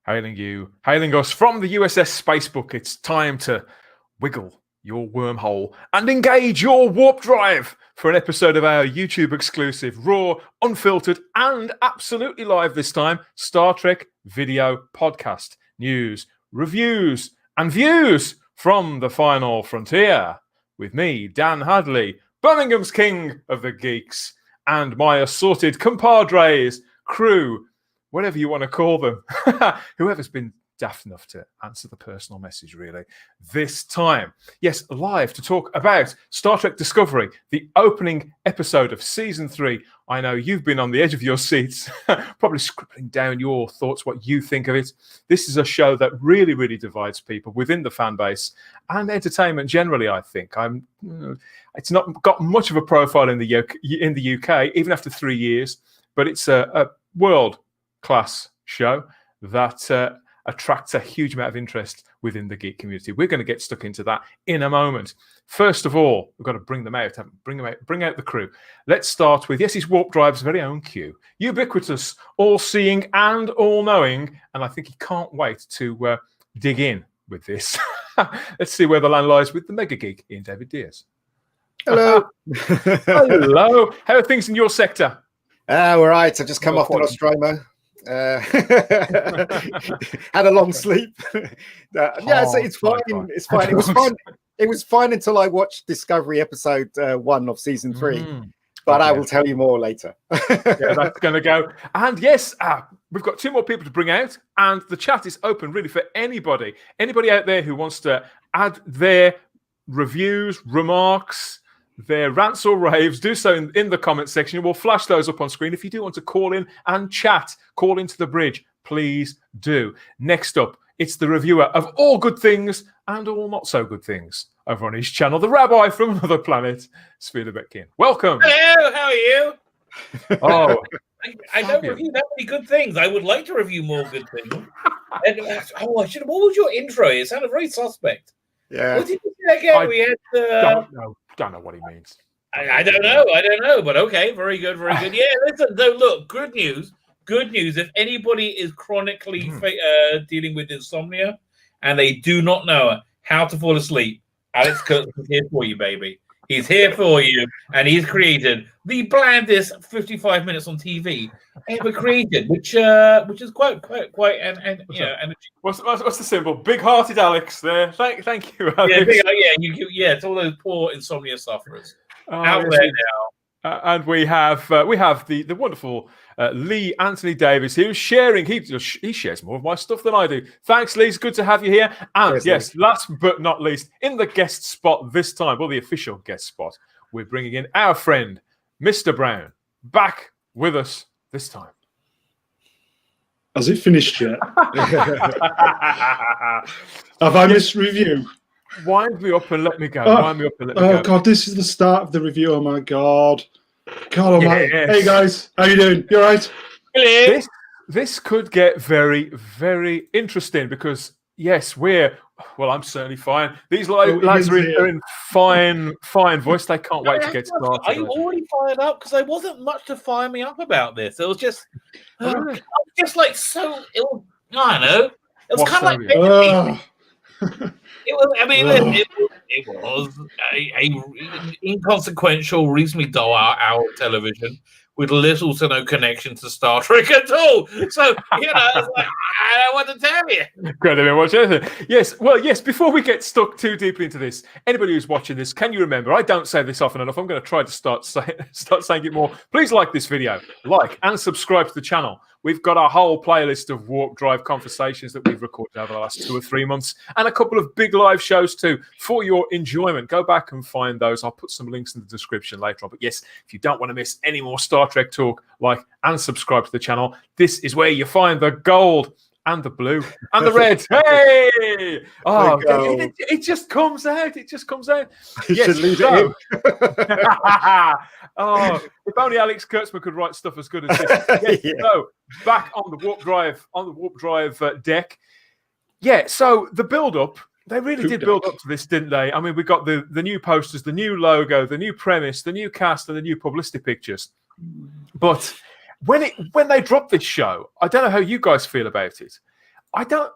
hailing us from the USS Spacebook. It's time to wiggle your wormhole and engage your warp drive for an episode of our YouTube exclusive, raw, unfiltered, and absolutely live this time, Star Trek video podcast. News, reviews, and views from the final frontier. With me, Dan Hadley, Birmingham's king of the geeks, and my assorted compadres, crew, whatever you want to call them, whoever's been daft enough to answer the personal message, really, this time. Yes, live to talk about Star Trek Discovery, the opening episode of Season 3. I know you've been on the edge of your seats, probably scribbling down your thoughts, what you think of it. This is a show that really, really divides people within the fan base and entertainment generally, I think. It's not got much of a profile in the UK, even after 3 years, but it's a world-class show that attracts a huge amount of interest within the geek community. We're going to get stuck into that in a moment. First of all, we've got to bring them out, bring out the crew. Let's start with, yes, he's Warp Drive's very own Q. Ubiquitous, all-seeing and all-knowing, and I think he can't wait to dig in with this. Let's see where the land lies with the mega geek, Ian David Diaz. Hello. Hello. How are things in your sector? We're right. I've just come off the Nostromo. Had a long sleep. It's fine. It's fine. It was fine. It was fine until I watched Discovery episode 1 of season 3. But I will tell you more later. Yeah, that's going to go. And yes, we've got 2 more people to bring out, and the chat is open really for anybody out there who wants to add their reviews, remarks, their rants or raves. Do so in the comment section. We'll flash those up on screen. If you do want to call in and chat, call into the bridge, please do. Next up, it's the reviewer of all good things and all not so good things over on his channel, the rabbi from another planet, Svila Betkin. Welcome. Hello, how are you? Oh, I don't review that many good things. I would like to review more good things. What was your intro? It sounded very suspect. Yeah. What did you say again? We had don't know what he means. I don't know, but okay, very good. Yeah, listen, though, look, good news. If anybody is chronically dealing with insomnia and they do not know how to fall asleep, Alex Kurtzman is here for you, baby. He's here for you, and he's created the blandest 55 minutes on TV ever created, which is quite and what's the symbol? Big-hearted Alex there. Thank you, Alex. It's all those poor insomnia sufferers out there now. And we have the wonderful Lee Anthony Davis, who's sharing. He shares more of my stuff than I do. Thanks, Lee. It's good to have you here. And yes, last but not least, in the guest spot this time, well, the official guest spot, we're bringing in our friend, Mr. Brown, back with us this time. Has it finished yet? Have I missed review? Wind me up and let me go. Oh, God, this is the start of the review. Oh, my God. God almighty. Yes. Hey, guys. How you doing? You all right? Hello. This could get very, very interesting because, yes, I'm certainly fine. These lads are in fine voice. They can't wait to get started. Are you already fired up? Because there wasn't much to fire me up about this. It was just, I don't know. It was kind of like... It was a inconsequential, reasonably dull hour of television with little to no connection to Star Trek at all. So, it's like, I don't want to tell you. Great, I watch anything. Yes, before we get stuck too deeply into this, anybody who's watching this, can you remember, I don't say this often enough, I'm going to try to start saying it more. Please like this video, like and subscribe to the channel. We've got a whole playlist of Warp Drive conversations that we've recorded over the last 2 or 3 months and a couple of big live shows too for your enjoyment. Go back and find those. I'll put some links in the description later on. But yes, if you don't want to miss any more Star Trek talk, like and subscribe to the channel. This is where you find the gold and the blue and the red. Hey! Oh, it just comes out. It just comes out. Yes, so. Oh, if only Alex Kurtzman could write stuff as good as this. Yes, so back on the Warp Drive deck. Yeah, so the build-up, they really did build up to this, didn't they? I mean, we got the new posters, the new logo, the new premise, the new cast, and the new publicity pictures. But when they dropped this show, I don't know how you guys feel about it. I don't.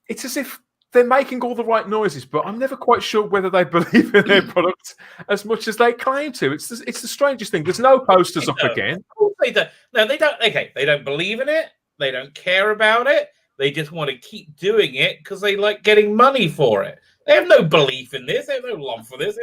It's as if they're making all the right noises, but I'm never quite sure whether they believe in their product as much as they claim to. It's the strangest thing. There's no posters up again. Of course they don't. No, they don't. Okay, they don't believe in it. They don't care about it. They just want to keep doing it because they like getting money for it. They have no belief in this. They have no love for this.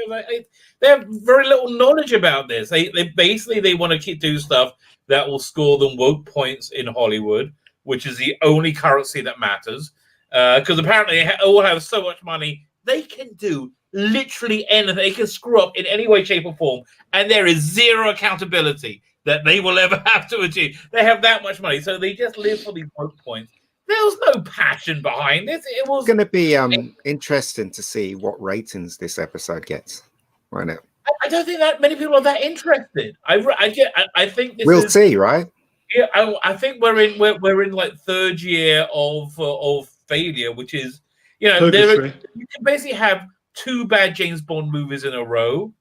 They have very little knowledge about this. They basically want to keep doing stuff that will score them woke points in Hollywood, which is the only currency that matters. Because apparently they all have so much money, they can do literally anything. They can screw up in any way, shape, or form, and there is zero accountability that they will ever have to achieve. They have that much money, so they just live for these woke points. There was no passion behind this. It was going to be interesting to see what ratings this episode gets. Right now, I don't think that many people are that interested. I think we'll see, right? Yeah, I think we're in like third year of failure, which is, you can basically have 2 bad James Bond movies in a row,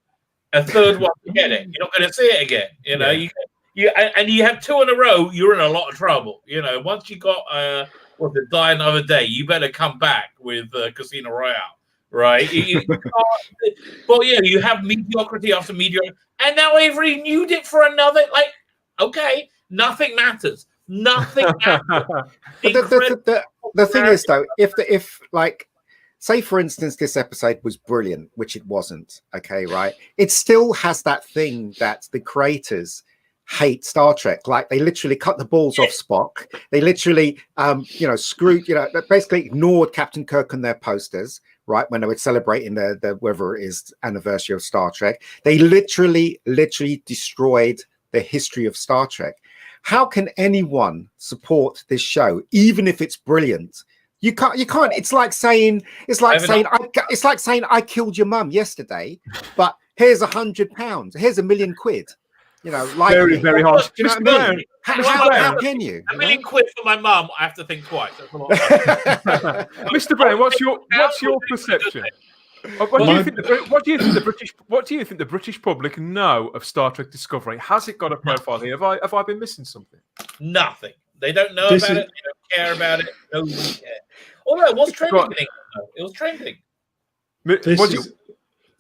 a third one, forget it. You're not going to see it again. You have 2 in a row, you're in a lot of trouble. Once you got Die Another Day, you better come back with Casino Royale, right? But you have mediocrity after mediocrity, and now they've renewed it for another. Like, okay. Nothing matters. Nothing matters. The thing is, though, if like, say for instance, this episode was brilliant, which it wasn't. Okay, right? It still has that thing that the creators hate Star Trek. Like, they literally cut the balls off Spock. They literally, screwed. Basically ignored Captain Kirk on their posters. Right, when they were celebrating the whether it is anniversary of Star Trek, they literally destroyed the history of Star Trek. How can anyone support this show, even if it's brilliant? You can't. It's like saying I killed your mum yesterday, but here's £100. Here's £1 million. Like very, very harsh. You know what I mean? How can you? £1 million for my mum. I have to think twice. That's a lot. Mr. Brown, what's your perception? What do you think the British public know of Star Trek Discovery? Has it got a profile here? Have I been missing something? Nothing. They don't know about it. They don't care about it. Nobody cares. Although it was trending in England. It was trending.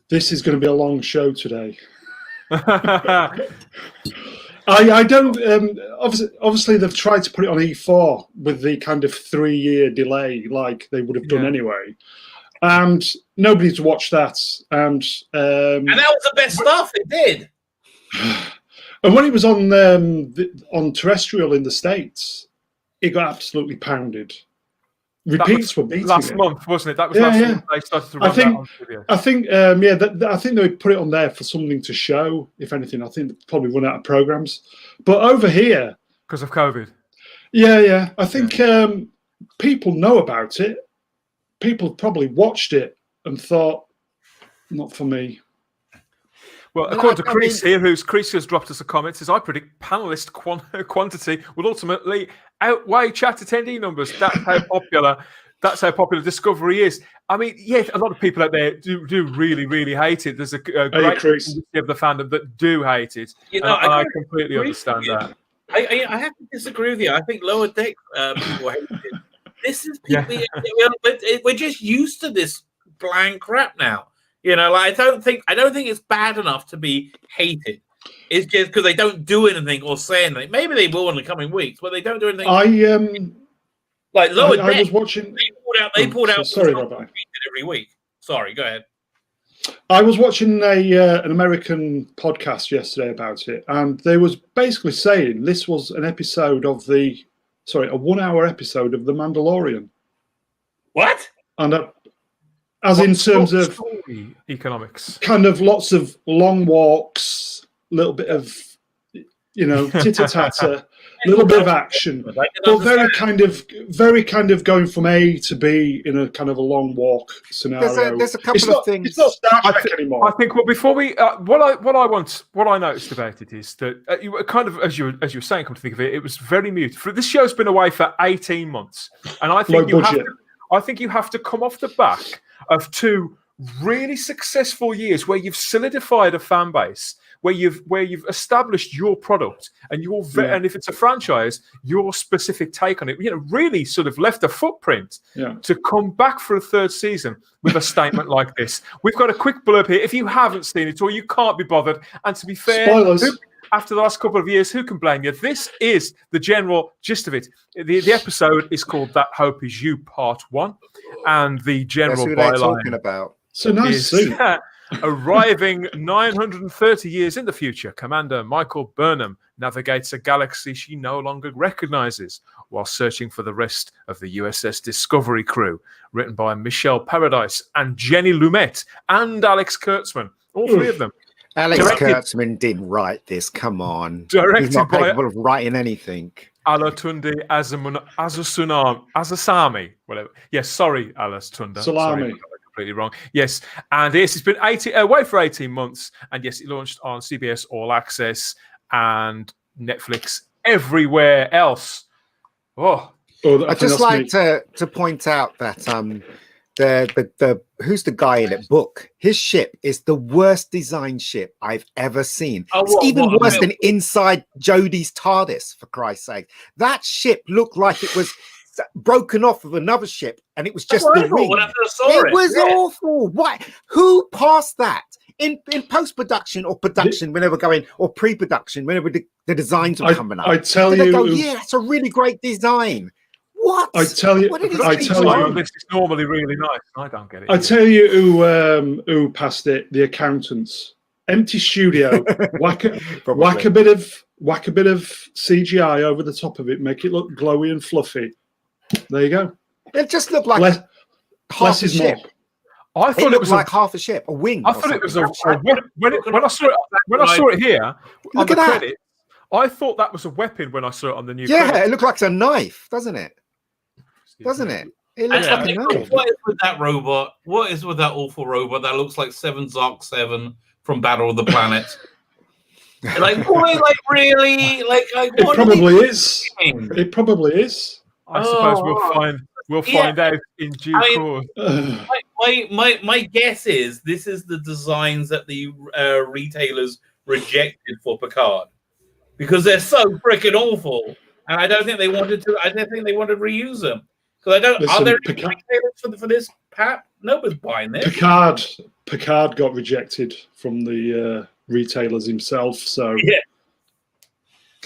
This is going to be a long show today. I don't. Obviously, they've tried to put it on E4 with the kind of 3-year delay, like they would have done anyway. And nobody's watched that. And that was the best stuff. It did. And when it was on terrestrial in the States, it got absolutely pounded. Repeats were beating last month, wasn't it? That was last month. They started to run I think they put it on there for something to show. If anything, I think they probably run out of programs. But over here, because of COVID. Yeah. I think people know about it. People probably watched it and thought, not for me. Well, according to Chris here, Chris has dropped us a comment, says, I predict panelist quantity will ultimately outweigh chat attendee numbers. That's how popular Discovery is. I mean, yes, a lot of people out there do really, really hate it. There's a great community of the fandom that do hate it. I completely understand that. I have to disagree with you. I think Lower Deck people hate it. This is people. We're just used to this bland crap now. I don't think it's bad enough to be hated. It's just because they don't do anything or say anything. Maybe they will in the coming weeks, but they don't do anything. Like Lower Deck. I was watching. They pulled out. Sorry, Rabbi. Every week. Sorry, go ahead. I was watching an American podcast yesterday about it, and they was basically saying this was an episode of a 1-hour episode of The Mandalorian. What? And in terms of economics, kind of lots of long walks, little bit of titter-tatter, little bit of action, but very kind of going from A to B in a kind of a long walk scenario. There's a couple of things. It's not Star Trek anymore. I think. Well, before we, what I noticed about it is that you were kind of, as you were saying, come to think of it, it was very muted. This show's been away for 18 months, and I think you have to come off the back of 2 really successful years where you've solidified a fan base, where you've established your product and and if it's a franchise, your specific take on it, really sort of left a footprint to come back for a third season with a statement like this. We've got a quick blurb here. If you haven't seen it or you can't be bothered, and to be fair, spoilers. After the last couple of years, who can blame you? This is the general gist of it. The episode is called That Hope Is You Part 1. And the general byline talking about. So nice is arriving 930 years in the future, Commander Michael Burnham navigates a galaxy she no longer recognizes while searching for the rest of the USS Discovery crew. Written by Michelle Paradise and Jenny Lumet and Alex Kurtzman. All three of them. Alex Kurtzman didn't write this. Come on. Directed He's not by capable of writing anything. Alatunde Azasami, whatever. Yes, sorry, Alatunde. Salami. Sorry, completely wrong. Yes, and yes, it's been away for 18 months, and yes, it launched on CBS All Access and Netflix everywhere else. I'd just like to point out that the who's the guy in it? Book. His ship is the worst designed ship I've ever seen. It's even worse than inside Jodie's TARDIS, for Christ's sake. That ship looked like it was broken off of another ship, and it was just the wing. It was awful. Why? Who passed that in post-production or production when they were going, or pre-production whenever the designs were coming up? I tell you, it's a really great design. What? I tell you, this is normally really nice. I don't get it. I tell you who passed it. The accountants. Empty studio. whack a bit of CGI over the top of it. Make it look glowy and fluffy. There you go. It just looked like half a ship. I thought it was like half a ship, a wing. I thought it was when I saw it here on the credits. I thought that was a weapon when I saw it on the new. Yeah, credits. It looked like a knife, doesn't it? Doesn't it? It looks like a knife. What is with that robot? What is with that awful robot that looks like 7 Zark 7 from Battle of the Planets? Like, boy, like really? Like it probably is. It probably is. I suppose we'll find out in due course. My guess is this is the designs that the retailers rejected for Picard because they're so freaking awful, and I don't think they wanted to. I don't think they wanted to reuse them because I don't. Are there any retailers for this? Pat, nobody's buying this. Picard got rejected from the retailers himself. So yeah.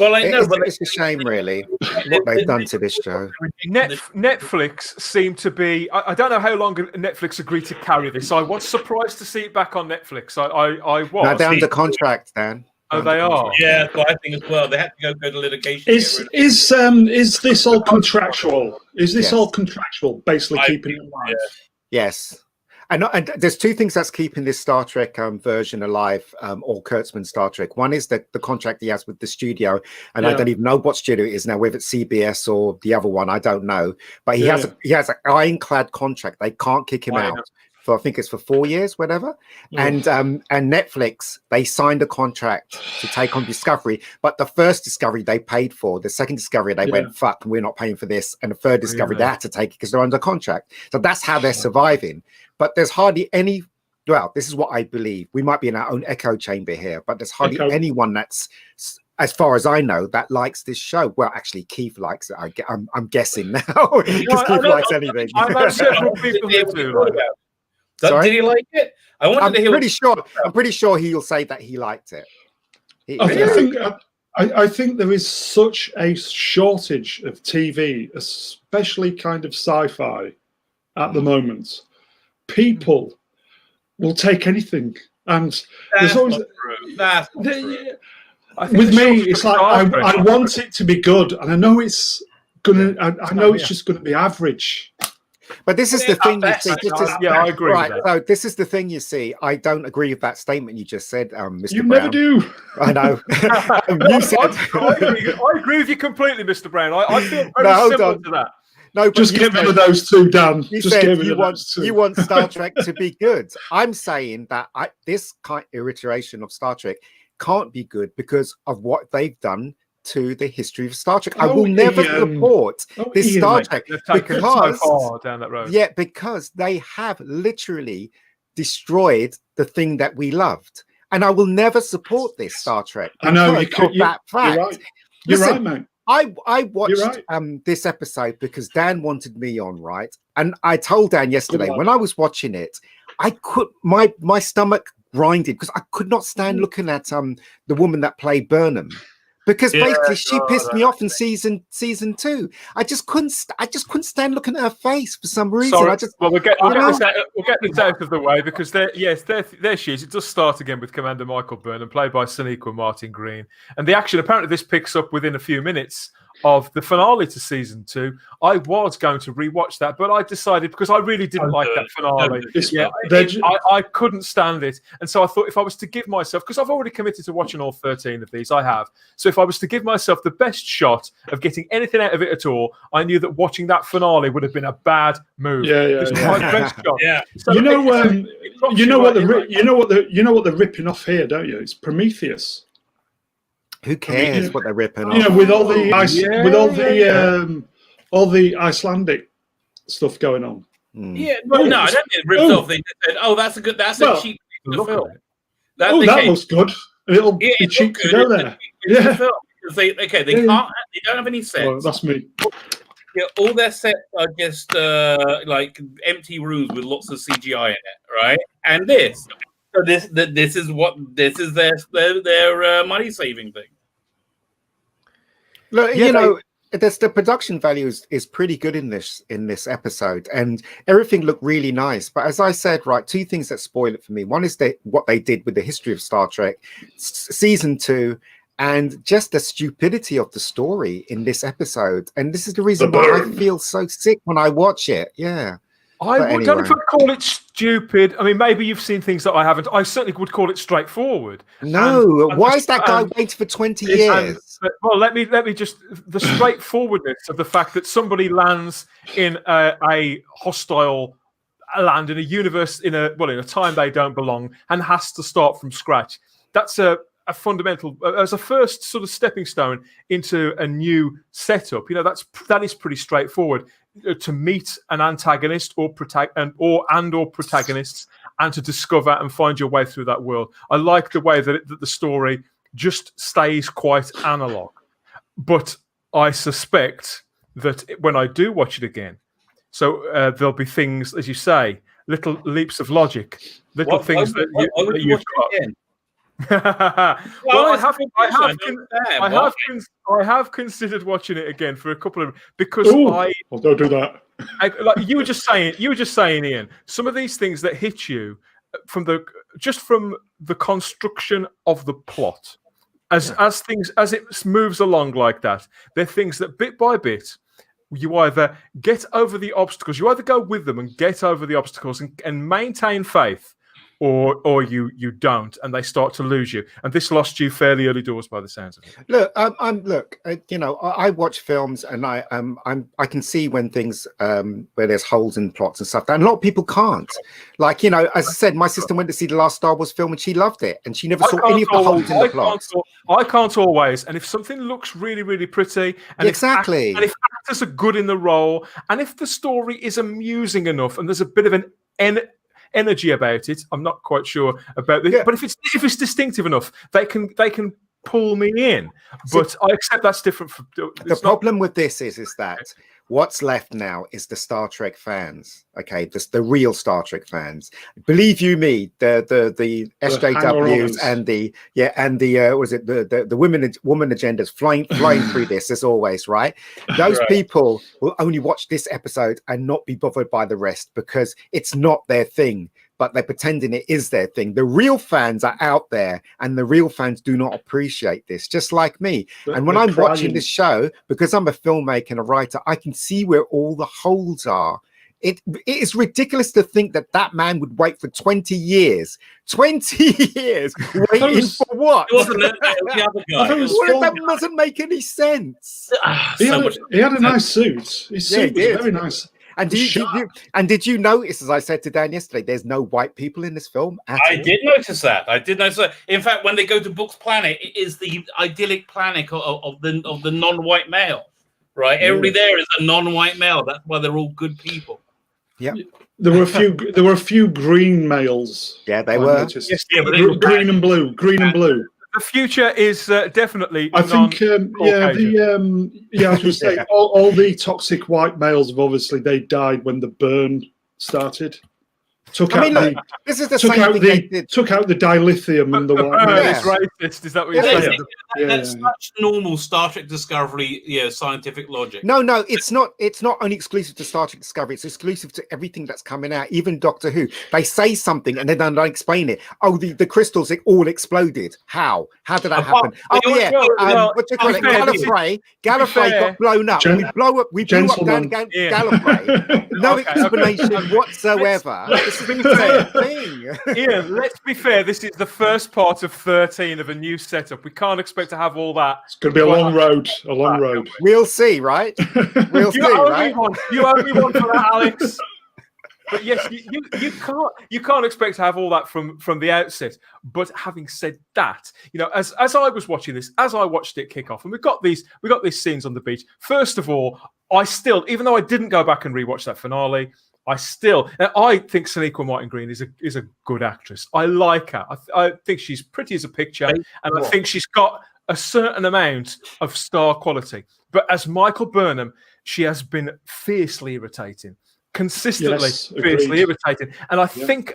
Well, it's a shame, really, what they've done to this show. Netflix seemed to be. I don't know how long Netflix agreed to carry this. I was surprised to see it back on Netflix. I was. No, they're under contract, Dan. Oh, they are. Yeah, well, I think as well. They had to go to litigation. Is this all contractual? Is this all contractual? Basically, keeping it alive. Yes. And there's two things that's keeping this Star Trek version alive, or Kurtzman Star Trek. One is the contract he has with the studio, and I don't even know what studio it is now, whether it's CBS or the other one, I don't know. But he has an ironclad contract. They can't kick him out. For I think it's for 4 years, whatever. And Netflix, they signed a contract to take on Discovery, but the first Discovery they paid for, the second Discovery they went, fuck, we're not paying for this, and the third Discovery they had to take it because they're under contract. So that's how they're surviving. But there's hardly any. Well, this is what I believe. We might be in our own echo chamber here, but there's hardly anyone that's, as far as I know, that likes this show. Well, actually, Keith likes it. I'm guessing now because Keith likes anything. I know several people who do. Sorry? Did he like it? I'm pretty sure he'll say that he liked it. I think there is such a shortage of TV, especially kind of sci-fi, at the moment. People will take anything, and there's always with me. It's like I want it to be good, and I know it's gonna. I know it's just going to be average. But this is the thing you see. I agree. Right. So this is the thing you see. I don't agree with that statement you just said, Mr. You Brown. never do. I know. You said. I agree with you completely, Mr. Brown. I feel very similar to that. No, just get rid of those two, Dan. You said you want Star Trek to be good. I'm saying that this kind of iteration of Star Trek can't be good because of what they've done to the history of Star Trek. I will never support this Star Trek because so far down that road. Yeah, because they have literally destroyed the thing that we loved. And I will never support this Star Trek. I know you could. That fact. You're right. You're right, mate. I watched this episode because Dan wanted me on, right? And I told Dan yesterday when I was watching it, I could my stomach grinded because I could not stand looking at the woman that played Burnham. Because basically she pissed me off in season 2. I just couldn't stand looking at her face for some reason. Sorry. We'll get this out of the way because there she is. It does start again with Commander Michael Burnham, played by Sonequa Martin Green, and the action apparently this picks up within a few minutes of the finale to season 2. I was going to rewatch that, but I decided because I really didn't like that finale. I couldn't stand it, and so I thought if I was to give myself, because I've already committed to watching all 13 of these, I have. So if I was to give myself the best shot of getting anything out of it at all, I knew that watching that finale would have been a bad move. Yeah. My best shot. Yeah. So you know what they're ripping off here, don't you? It's Prometheus. Who cares what they're ripping off? You know, with all the Icelandic stuff going on. Yeah, well, no, I don't think it ripped off. They said, "Oh, that's a cheap film." That looks good. It'll be cheap to go there. Yeah. They don't have any sets. Well, that's me. Yeah, all their sets are just like empty rooms with lots of CGI in it, right? And this is their money saving thing. Look, you know, the production value is pretty good in this episode, and everything looked really nice. But as I said, right, two things that spoil it for me. One is what they did with the history of Star Trek, season 2. And just the stupidity of the story in this episode. And this is the reason why I feel so sick when I watch it. Yeah. I don't know if I'd call it stupid. I mean, maybe you've seen things that I haven't. I certainly would call it straightforward. No. Why is that guy waiting for 20 years? Well, let me just... The straightforwardness of the fact that somebody lands in a hostile land, in a universe, in a time they don't belong, and has to start from scratch. That's a fundamental, as a first sort of stepping stone into a new setup. You know, that is pretty straightforward. To meet an antagonist or protagonists, and to discover and find your way through that world. I like the way that the story just stays quite analog. But I suspect that when I do watch it again, so there'll be things, as you say, little leaps of logic, things that you've got. Well, I have considered watching it again for a couple of because don't do that. Like you were just saying, Ian. Some of these things that hit you from the construction of the plot, as it moves along like that, they're things that bit by bit you either get over the obstacles, you either go with them and get over the obstacles and maintain faith. Or you don't, and they start to lose you. And this lost you fairly early doors, by the sounds of it. Look, you know, I watch films, and I can see when things where there's holes in plots and stuff. And a lot of people can't. Like, you know, as I said, my sister went to see the last Star Wars film, and she loved it, and she never saw any of the holes in the plot. I can't always. And if something looks really, really pretty, and if actors are good in the role, and if the story is amusing enough, and there's a bit of an energy about it, I'm not quite sure about this, but if it's distinctive enough, they can pull me in. But I accept that's different. The problem with this is that what's left now is the Star Trek fans. Okay, the real Star Trek fans. Believe you me, the SJWs and the woman agendas flying through this as always, right? Those people will only watch this episode and not be bothered by the rest because it's not their thing. But they're pretending it is their thing. The real fans are out there, and the real fans do not appreciate this, just like me. And when I'm watching this show, because I'm a filmmaker and a writer, I can see where all the holes are. It is ridiculous to think that man would wait for 20 years. 20 years waiting for what? It wasn't the other guy. That doesn't make any sense. He had a nice suit. His suit was very nice. And did you notice, as I said to Dan yesterday, there's no white people in this film at all? I did notice that. In fact, when they go to Book's planet, it is the idyllic planet of the non-white male, right? Everybody there is a non-white male. That's why they're all good people. Yep. There were a few green males. Yeah, they I were. noticed. Yes, yeah, but they were Green and blue. Green and blue. The future is definitely. I think, I was Caucasian. going to say, all the toxic white males have obviously they died when the burn started. Took out this is the same thing they did. Took out the dilithium and the white burn males. is racist. Is that what you're saying? That's such normal Star Trek Discovery, scientific logic. No, it's not. It's not only exclusive to Star Trek Discovery. It's exclusive to everything that's coming out. Even Doctor Who. They say something and then they don't explain it. Oh, the crystals, it all exploded. How? How did that happen? Oh yeah. What do you call it? Gallifrey got blown up. We blew up Gallifrey. No explanation whatsoever. Ian, let's be fair. This is the first part of 13 of a new setup. We can't expect to have all that. It's going to be a long road. A long road. We'll see, right? We'll see, right? You only want for that, Alex. But yes, you can't expect to have all that from the outset. But having said that, as I was watching this, as I watched it kick off, and we got these scenes on the beach. First of all, I still, even though I didn't go back and rewatch that finale, I think Sonequa Martin-Green is a good actress. I like her. I think she's pretty as a picture, and I think she's got a certain amount of star quality. But as Michael Burnham, she has been fiercely irritating, consistently fiercely irritating. And I think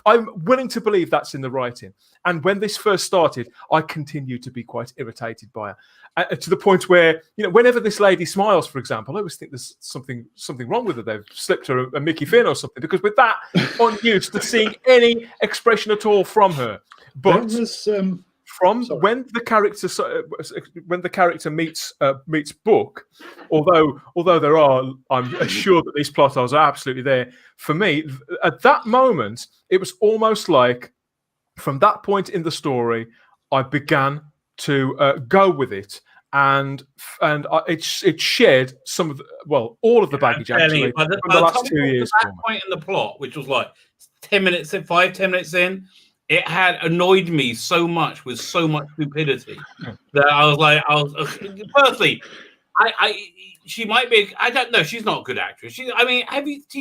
I'm willing to believe that's in the writing. And when this first started, I continued to be quite irritated by her. To the point where, whenever this lady smiles, for example, I always think there's something wrong with her. They've slipped her a Mickey Finn or something, because with that, unused to seeing any expression at all from her. But when the character meets Book, although there are, I'm sure that these plot holes are absolutely there. For me, at that moment, it was almost like, from that point in the story, I began to go with it, and it shared some of all of the baggage actually from the last 2 years. At that point in the plot, which was like 10 minutes in, 10 minutes in, it had annoyed me so much with so much stupidity that I was personally, she might be. I don't know. She's not a good actress. She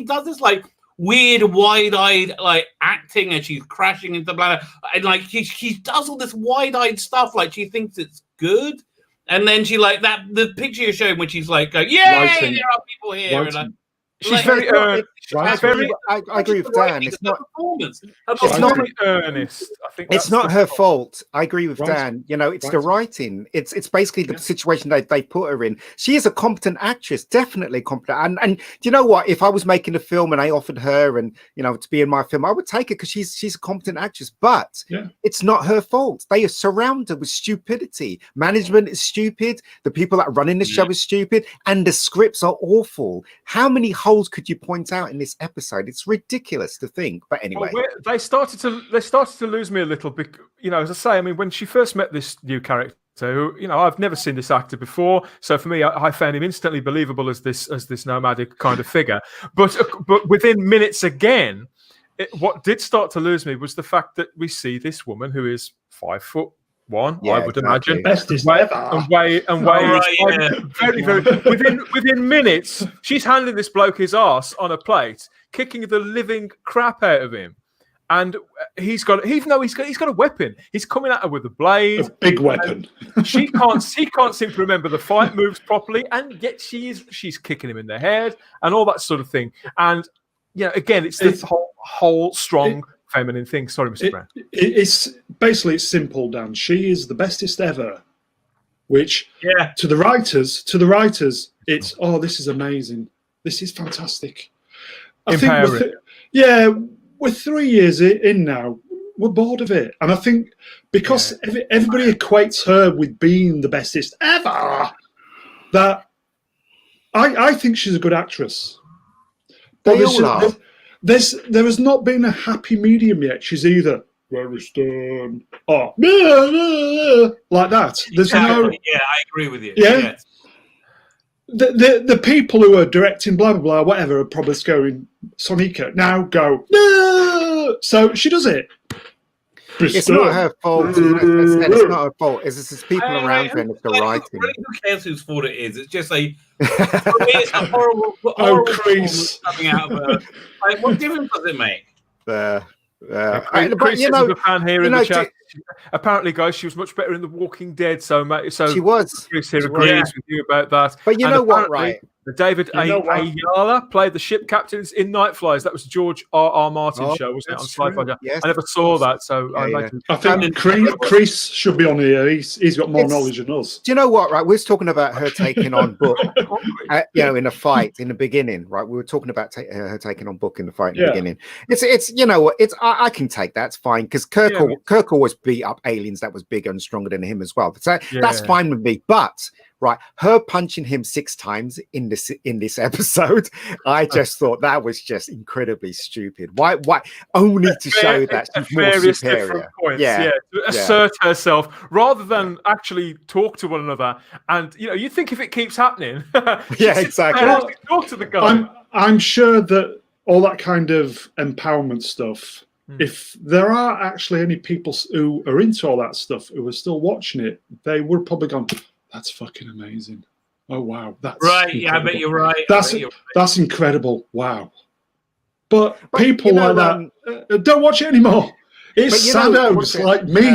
does this like weird wide-eyed like acting, and she's crashing into bladder, and like she does all this wide-eyed stuff like she thinks it's good, and then she like that the picture you're showing when she's like going, there are people here, and she's very earnest. I agree with Dan. It's not earnest. I think it's not her fault. I agree with Dan. It's the writing. It's basically the situation they put her in. She is a competent actress, definitely competent. And you know what? If I was making a film and I offered her and to be in my film, I would take it because she's a competent actress. But it's not her fault. They are surrounded with stupidity. Management is stupid. The people that are running the show is stupid, and the scripts are awful. How many holes could you point out in this episode? It's ridiculous to think. But anyway, they started to lose me a little bit. As I say, when she first met this new character, who I've never seen this actor before, so for me, I found him instantly believable as this nomadic kind of figure. But within minutes again, what did start to lose me was the fact that we see this woman who is 5'1", I would imagine, bestest ever, very, very. Within minutes, she's handing this bloke his arse on a plate, kicking the living crap out of him, and he's got a weapon. He's coming at her with a blade, a big weapon. She can't seem to remember the fight moves properly, and yet she's kicking him in the head and all that sort of thing. And again, it's this whole strong feminine thing. Sorry, Mr. Brown. It's basically simple, Dan. She is the bestest ever. Which, to the writers, it's this is amazing. This is fantastic. I think we're 3 years in now. We're bored of it, and I think because everybody equates her with being the bestest ever, that I think she's a good actress. They all are. There has not been a happy medium yet. She's either very stern or like that. There's no. Yeah, I agree with you. Yeah. Yes. The people who are directing blah blah blah whatever are probably going Sonequa now go no. So she does it. It's not her fault. It's not her fault. It's people around her and it's the writing. Really, who cares whose fault it is? It's just it's a horrible Chris coming out of her. Like, what difference does it make? Chris is a fan here in the chat. Apparently, guys, she was much better in The Walking Dead. So she was. Chris here agrees with you about that. But you know what, right? David Ayala played the ship captains in Night Flies. That was George R. Martin's show, wasn't it? On Sci-Fi. Yes, I never saw that, so I think Chris should be on here. He's got more knowledge than us. Do you know what? Right, we were talking about her taking on Book, in a fight in the beginning. Right, we were talking about her taking on Book in the fight in the beginning. It's you know what? It's I can take that. It's fine because Kirk always beat up aliens that was bigger and stronger than him as well. So that's fine with me. But right, her punching him 6 times in this episode, I just thought that was just incredibly stupid. Why only to show that she's more superior? To assert herself rather than actually talk to one another. And you think if it keeps happening, exactly. Talk to the guy. I'm sure that all that kind of empowerment stuff. If there are actually any people who are into all that stuff who are still watching it, they would have probably gone, "That's fucking amazing! Oh wow, that's right." Incredible. Yeah, I bet you're right. That's incredible. Wow. But people like that don't watch it anymore. It's saddos like me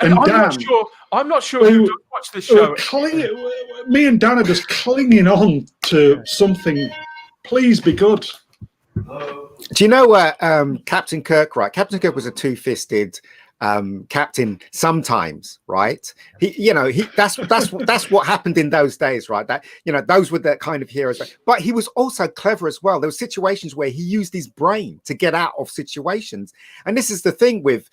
and Dan. I'm not sure who does watch this show. Me and Dan are just clinging on to something. Please be good. Do you know what Captain Kirk? Right, Captain Kirk was a two-fisted captain sometimes, right? That's what happened in those days, right? That those were the kind of heroes. But he was also clever as well. There were situations where he used his brain to get out of situations, and this is the thing with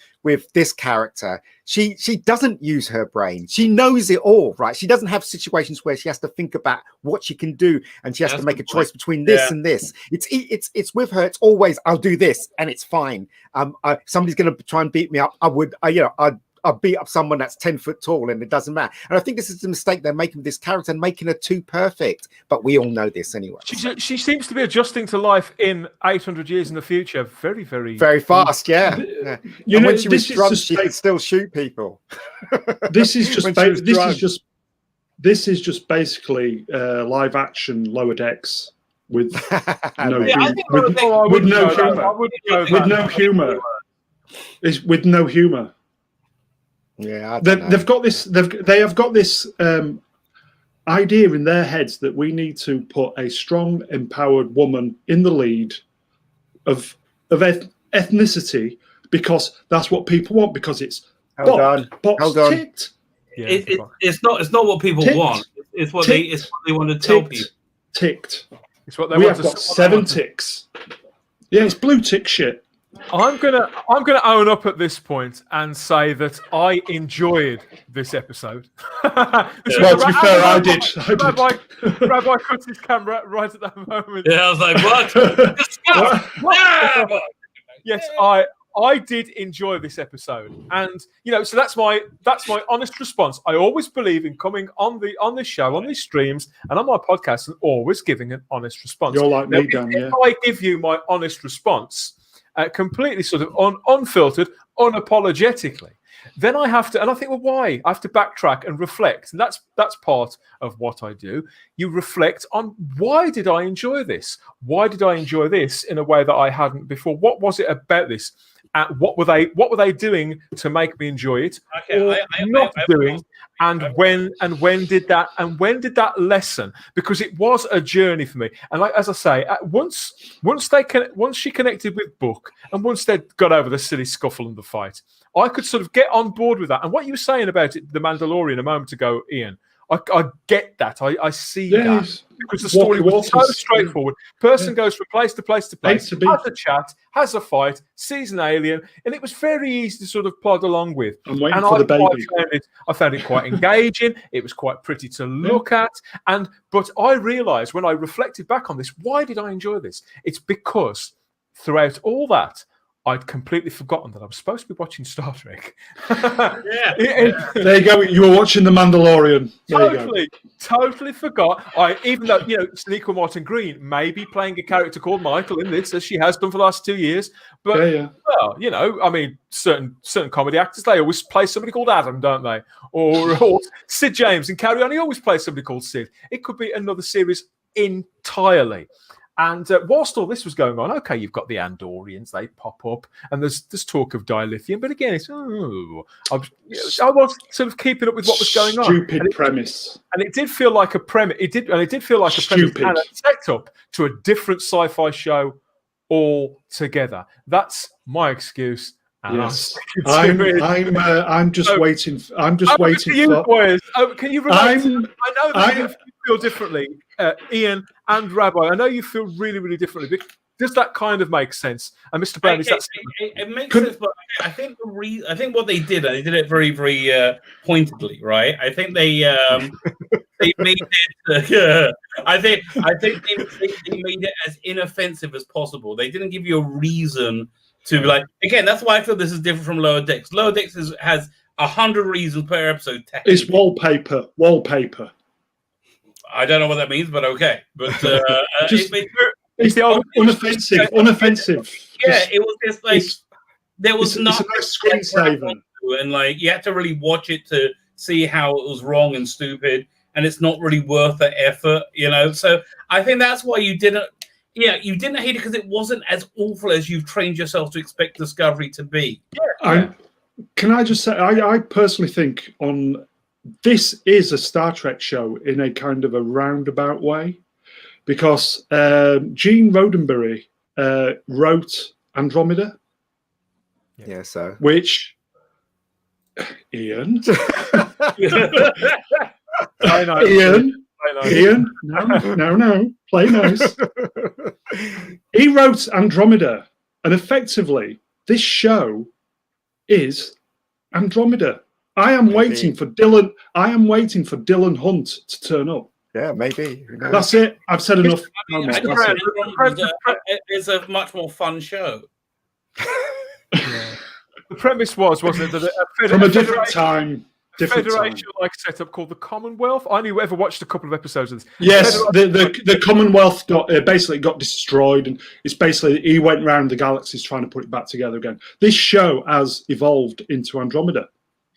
this character. She doesn't use her brain. She knows it all, right? She doesn't have situations where she has to think about what she can do and she has to make a choice between this and this. It's with her. It's always I'll do this and it's fine. Somebody's going to try and beat me up. I'll beat up someone that's 10 foot tall and it doesn't matter. And I think this is the mistake they're making with this character and making her too perfect. But we all know this anyway. She seems to be adjusting to life in 800 years in the future very, very... Very fast, yeah. When she was drunk, she could still shoot people. This is just basically live action Lower Decks with no humor. With no humor. Yeah, they've got this. They have got this idea in their heads that we need to put a strong, empowered woman in the lead of ethnicity because that's what people want. Because it's box ticked. It's not what people want. It's what they want to tell people. Ticked. It's what they we want have got 7 ticks. Yeah, it's blue tick shit. I'm gonna own up at this point and say that I enjoyed this episode. Well, to be fair, I did. Rabbi cut his camera right at that moment. Yeah, I was like, what? Yes, I did enjoy this episode, and so that's my honest response. I always believe in coming on this show, on these streams, and on my podcast, and always giving an honest response. You're like me, Dan. If I give you my honest response, completely sort of unfiltered, unapologetically, then I have to, and I think, well, why? I have to backtrack and reflect, and that's part of what I do. You reflect on, why did I enjoy this? Why did I enjoy this in a way that I hadn't before? What was it about this? What were they doing to make me enjoy it? When did that lesson? Because it was a journey for me. And as I say, once she connected with Book, and once they got over the silly scuffle and the fight, I could sort of get on board with that. And what you were saying about it, The Mandalorian, a moment ago, Ian, I get that. I see that. Because the story was so straightforward. Person goes from place to place to place, has a chat, has a fight, sees an alien, and it was very easy to sort of plod along with. I'm waiting for the baby. I found it quite engaging. It was quite pretty to look at. But I realised when I reflected back on this, why did I enjoy this? It's because throughout all that, I'd completely forgotten that I was supposed to be watching Star Trek. Yeah. There you go. You were watching The Mandalorian. There Totally forgot. Even though Sonequa Martin Green may be playing a character called Michael in this, as she has done for the last 2 years, but well, I mean, certain comedy actors, they always play somebody called Adam, don't they? Or Sid James in Carry On, he always plays somebody called Sid. It could be another series entirely. And whilst all this was going on, okay, you've got the Andorians, they pop up, and there's talk of dilithium, but again, it's I was sort of keeping up with what was going on. Stupid premise. And it did feel like a premise. It did feel like a premise and a setup to a different sci-fi show altogether. That's my excuse. Yes, I'm just waiting. I'm just waiting for boys. Can you relate? I know that you feel differently, Ian and Rabbi. I know you feel really, really differently. But does that kind of make sense? And Mr. Brown, it makes sense, but I think I think what they did it very, very pointedly, right? I think they made it. I think they made it as inoffensive as possible. They didn't give you a reason to be like. Again, that's why I feel this is different from Lower Decks. Lower Decks has 100 reasons per episode. It's wallpaper. I don't know what that means, but okay. But it's the old unoffensive. Yeah, it was just like there was not a nice screensaver, and like you had to really watch it to see how it was wrong and stupid, and it's not really worth the effort, So I think that's why you didn't. Yeah, you didn't hate it because it wasn't as awful as you've trained yourself to expect Discovery to be. Can I just say, I personally think this is a Star Trek show in a kind of a roundabout way, because Gene Roddenberry wrote Andromeda. Yeah, so which Ian, I know. Ian, no, play nice. He wrote Andromeda, and effectively, this show is Andromeda. I am waiting for Dylan. I am waiting for Dylan Hunt to turn up. Yeah, maybe. That's it. I've said enough. It's a much more fun show. The premise wasn't it, that from a different time. Federation-like setup called the Commonwealth. I only ever watched a couple of episodes of this. Yes, the Commonwealth basically got destroyed, and it's basically he went around the galaxies trying to put it back together again. This show has evolved into Andromeda.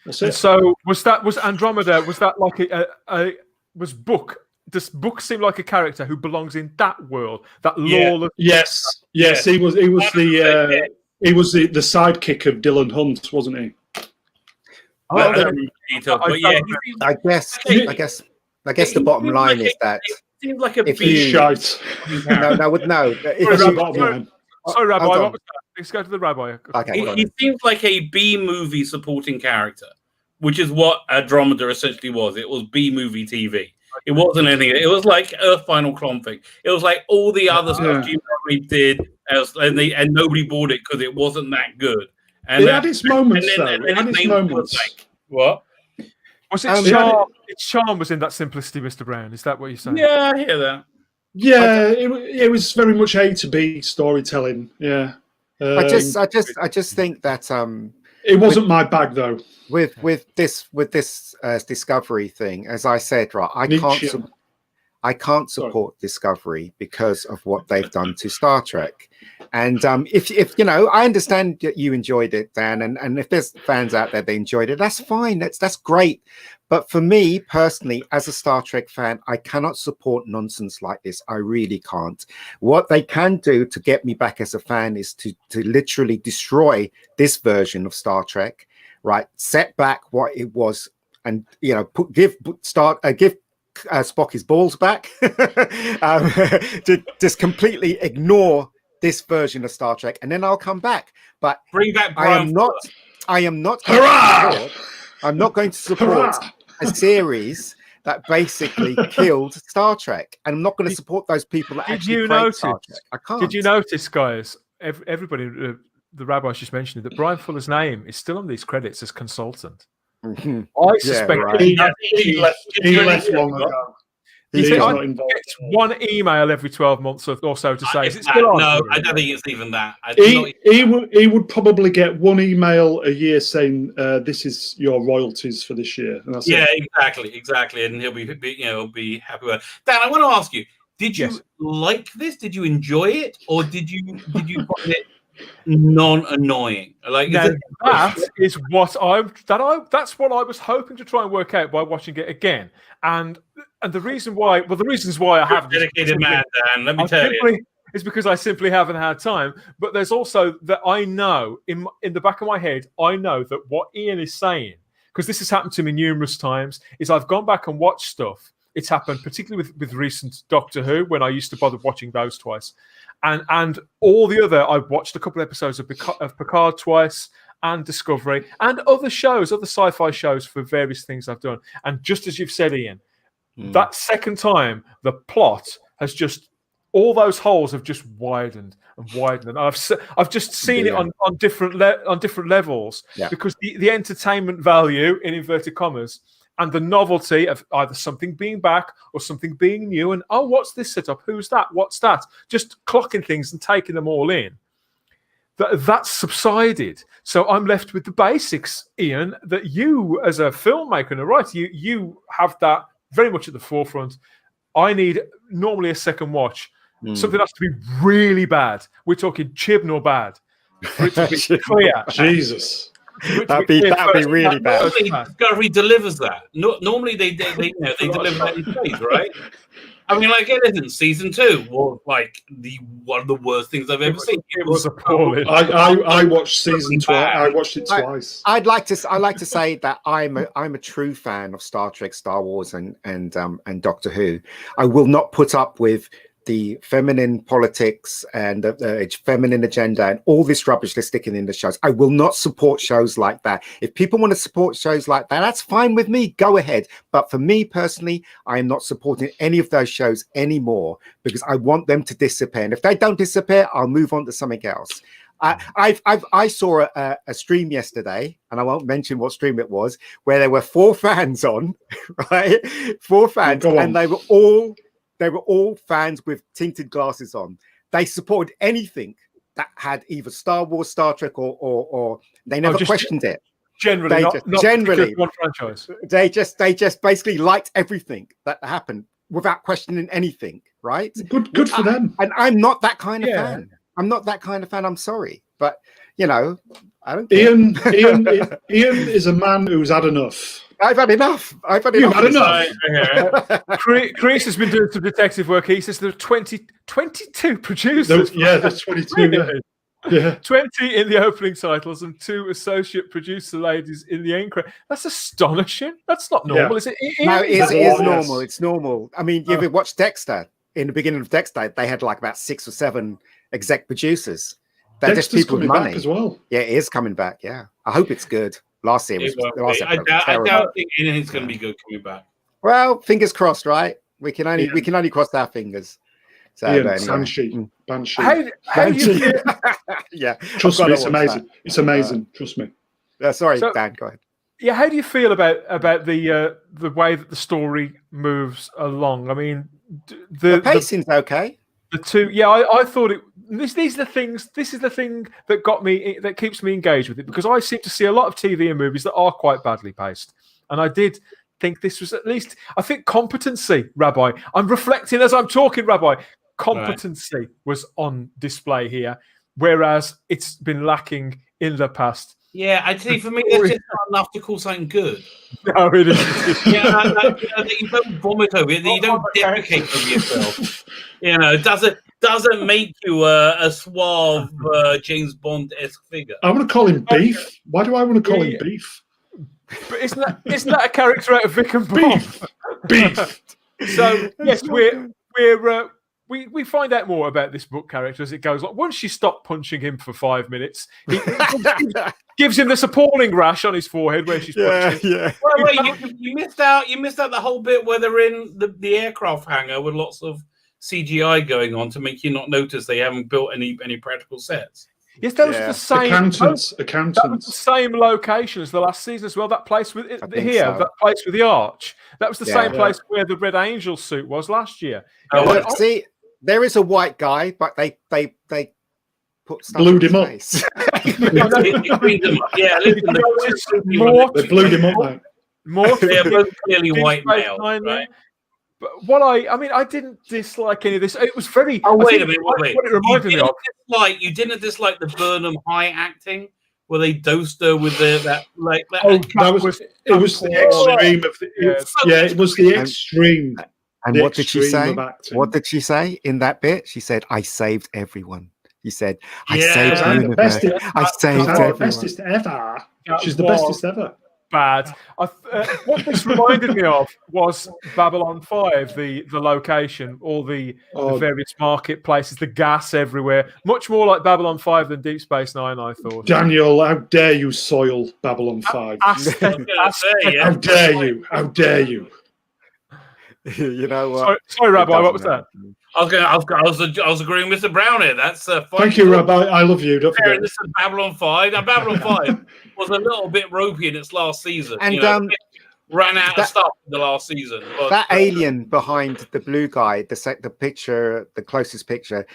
That's it. So was Andromeda? Was that like was Book? Does Book seem like a character who belongs in that world? That lawless. Yes. He was the sidekick of Dylan Hunt, wasn't he? I guess the bottom line is that it seems like a shite. No. Sorry, Rabbi. What was that? Let's go to the Rabbi. Okay, he seems like a B movie supporting character, which is what Andromeda essentially was. It was B movie TV. It wasn't anything. It was like Earth Final Conflict. It was like all the other stuff Jim Ryan did, and nobody bought it because it wasn't that good. And it had its moments, though. It had its moments. What? Was it charm? Its charm was in that simplicity, Mr. Brown. Is that what you're saying? Yeah, I hear that. Yeah, it was very much A to B storytelling. Yeah. I just think that it wasn't my bag, though. With this Discovery thing, as I said, right, I can't support Discovery because of what they've done to Star Trek. And if I understand that you enjoyed it, Dan, and if there's fans out there that enjoyed it, that's fine. That's great. But for me personally, as a Star Trek fan, I cannot support nonsense like this. I really can't. What they can do to get me back as a fan is to literally destroy this version of Star Trek, right? Set back what it was, and give Spock his balls back. To just completely ignore this version of Star Trek, and then I'll come back. But bring back. I am not. I'm not going to support a series that basically killed Star Trek, and I'm not going to support those people that actually create Star Trek. I can't. Did you notice, guys? Everybody, the rabbis just mentioned it, that Brian Fuller's name is still on these credits as consultant. Mm-hmm. I suspect he left long ago. He's See, I not involved. get one email every 12 months or so to say, is it It's still that. on? No, I don't think it's even that. He would probably get one email a year saying, "This is your royalties for this year," and that's Yeah, it. exactly, and he'll be happy with it. Dan, I want to ask you: did you Yes. like this? Did you enjoy it, or did you find it non-annoying? Like, Now, that's what I was hoping to try and work out by watching it again. And the reasons why I haven't dedicated man, Dan. Let me tell you, is because I simply haven't had time. But there's also that I know in the back of my head, I know that what Ian is saying, because this has happened to me numerous times, is I've gone back and watched stuff. It's happened particularly with recent Doctor Who, when I used to bother watching those twice. And all the other, I've watched a couple of episodes of Picard twice, and Discovery, and other sci-fi shows for various things I've done. And just as you've said, Ian, that second time, the plot has just, all those holes have just widened and widened. And I've just seen it on different levels, because the entertainment value, in inverted commas, and the novelty of either something being back or something being new, and what's this setup? Who's that? What's that? Just clocking things and taking them all in. That's subsided. So I'm left with the basics, Ian, that you, as a filmmaker and a writer, you have that very much at the forefront. I need normally a second watch. Something has to be really bad. We're talking Chibnall bad. For it to be clear. Jesus. That'd be really bad. Normally, Discovery delivers that. Normally, they deliver that in space, right? I mean, like, listen, season 2 was like one of the worst things I've ever seen. It was appalling. I watched season 2. I watched it twice. I'd like to say that I'm a true fan of Star Trek, Star Wars, and Doctor Who. I will not put up with the feminine politics and the feminine agenda and all this rubbish they're sticking in the shows. I will not support shows like that. If people want to support shows like that, that's fine with me. Go ahead. But for me personally, I am not supporting any of those shows anymore, because I want them to disappear. And if they don't disappear, I'll move on to something else. I saw a stream yesterday, and I won't mention what stream it was, where there were 4 fans on, right? 4 fans, and they were all fans with tinted glasses on. They supported anything that had either Star Wars, Star Trek, or they never questioned it. Generally, generally one franchise. They just basically liked everything that happened without questioning anything. Right? Good for them. And I'm not that kind of fan. I'm not that kind of fan. I'm sorry, but I don't care. Ian is a man who's had enough. I've had enough. You've had enough. Chris has been doing some detective work. He says there are 22 producers. There's 22. Yeah. 20 in the opening titles and 2 associate producer ladies in the end credit. That's astonishing. That's not normal, is it? No, it is normal. It's normal. I mean, you've watched Dexter. In the beginning of Dexter, they had like about 6 or 7 exec producers. They're just people with money as well. Yeah, it is coming back. Yeah, I hope it's good. Last year was I doubt anything's going to be good coming back. Well, fingers crossed, right? We can only cross our fingers. So anyway. Banshee. How do you feel? Yeah, trust me, it's amazing. It's amazing. Trust me. Sorry, Dan, go ahead. Yeah, how do you feel about the way that the story moves along? I mean, the pacing's okay. The 2, I thought it. This is the thing that got me, that keeps me engaged with it, because I seem to see a lot of TV and movies that are quite badly paced, and I did think this was at least, I think, competency, Rabbi. I'm reflecting as I'm talking, Rabbi. Competency was on display here, whereas it's been lacking in the past. Yeah, I'd say for me, that's just not enough to call something good. No, it isn't. That you don't vomit over it, that you don't defecate over yourself. Doesn't make you a suave James Bond-esque figure. I want to call him Beef. Why do I want to call him Beef? But isn't that a character out of Vic and Bob? Beef. So yes, we find out more about this book character as it goes on. Once you stop punching him for 5 minutes, he gives him this appalling rash on his forehead where she's punching. Yeah. Wait, you missed out. You missed out the whole bit where they're in the aircraft hangar with lots of CGI going on to make you not notice they haven't built any practical sets. Yes, those are the same accountants. That was the same location as the last season as well. That place with that place with the arch. That was the same place where the Red Angel suit was last year. See, there is a white guy, but they put stuff glued him up. Yeah, listen, they glued him up, mate. More clearly white male, right? But what I didn't dislike any of this. It was very. Oh, wait a minute. What it reminded me of. You didn't dislike the Burnham High acting, where they dosed her with that. It was the extreme of the. It was the extreme. And what did she say? What did she say in that bit? She said, "I saved everyone." He said, "I saved the universe. I saved everyone." Bestest ever. She's the bestest ever. Bad. What this reminded me of was Babylon 5, the location, all the various marketplaces, the gas everywhere. Much more like Babylon 5 than Deep Space Nine, I thought. Daniel, how dare you soil Babylon 5? How dare you? How dare you? You know what? Sorry, Rabbi, what was that? I was agreeing with Mr. Brown here. That's thank you, Rabbi. I love you. Don't forget. This is Babylon 5. Now, Babylon 5 was a little bit ropey in its last season. And ran out of stuff in the last season. But, that alien behind the blue guy, the picture, the closest picture,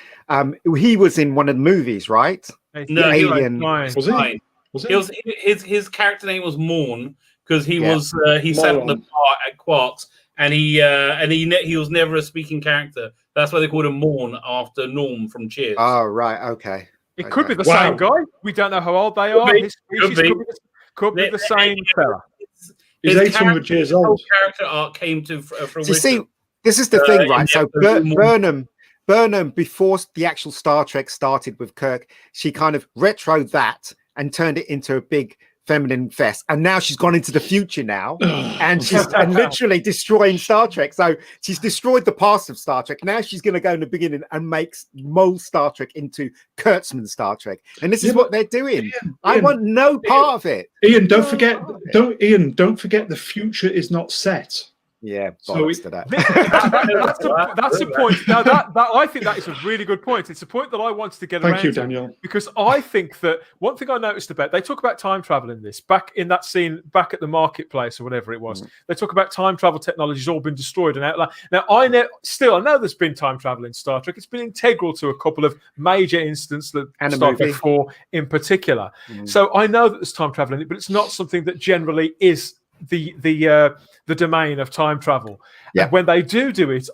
he was in one of the movies, right? No, alien. Was he? Was it? His character name was Morn because he sat on the bar at Quark's. And he was never a speaking character. That's why they called him Morn after Norm from Cheers. Oh, right, okay. It could be the same guy. We don't know how old they are. Could be the same fella. He's 800 years old. Character arc came to fruition. You see, this is the thing, right? So Burnham, before the actual Star Trek started with Kirk, she kind of retroed that and turned it into a big feminine fest, and now she's gone into the future now, and she's literally destroying Star Trek. So she's destroyed the past of Star Trek. Now she's going to go in the beginning and make mold Star Trek into Kurtzman Star Trek, and this is what they're doing. I want no part of it. Ian, don't forget the future is not set. Yeah, so to that. That's a point. Now that I think that is a really good point. It's a point that I wanted to get around. Thank you, Daniel. Because I think that one thing I noticed about, they talk about time travel in this, back in that scene, back at the marketplace or whatever it was. They talk about time travel technology's all been destroyed and outlined. Now I know there's been time travel in Star Trek. It's been integral to a couple of major instances, that Star Trek 4 in particular. So I know that there's time travel in it, but it's not something that generally is the domain of time travel. And when they do it,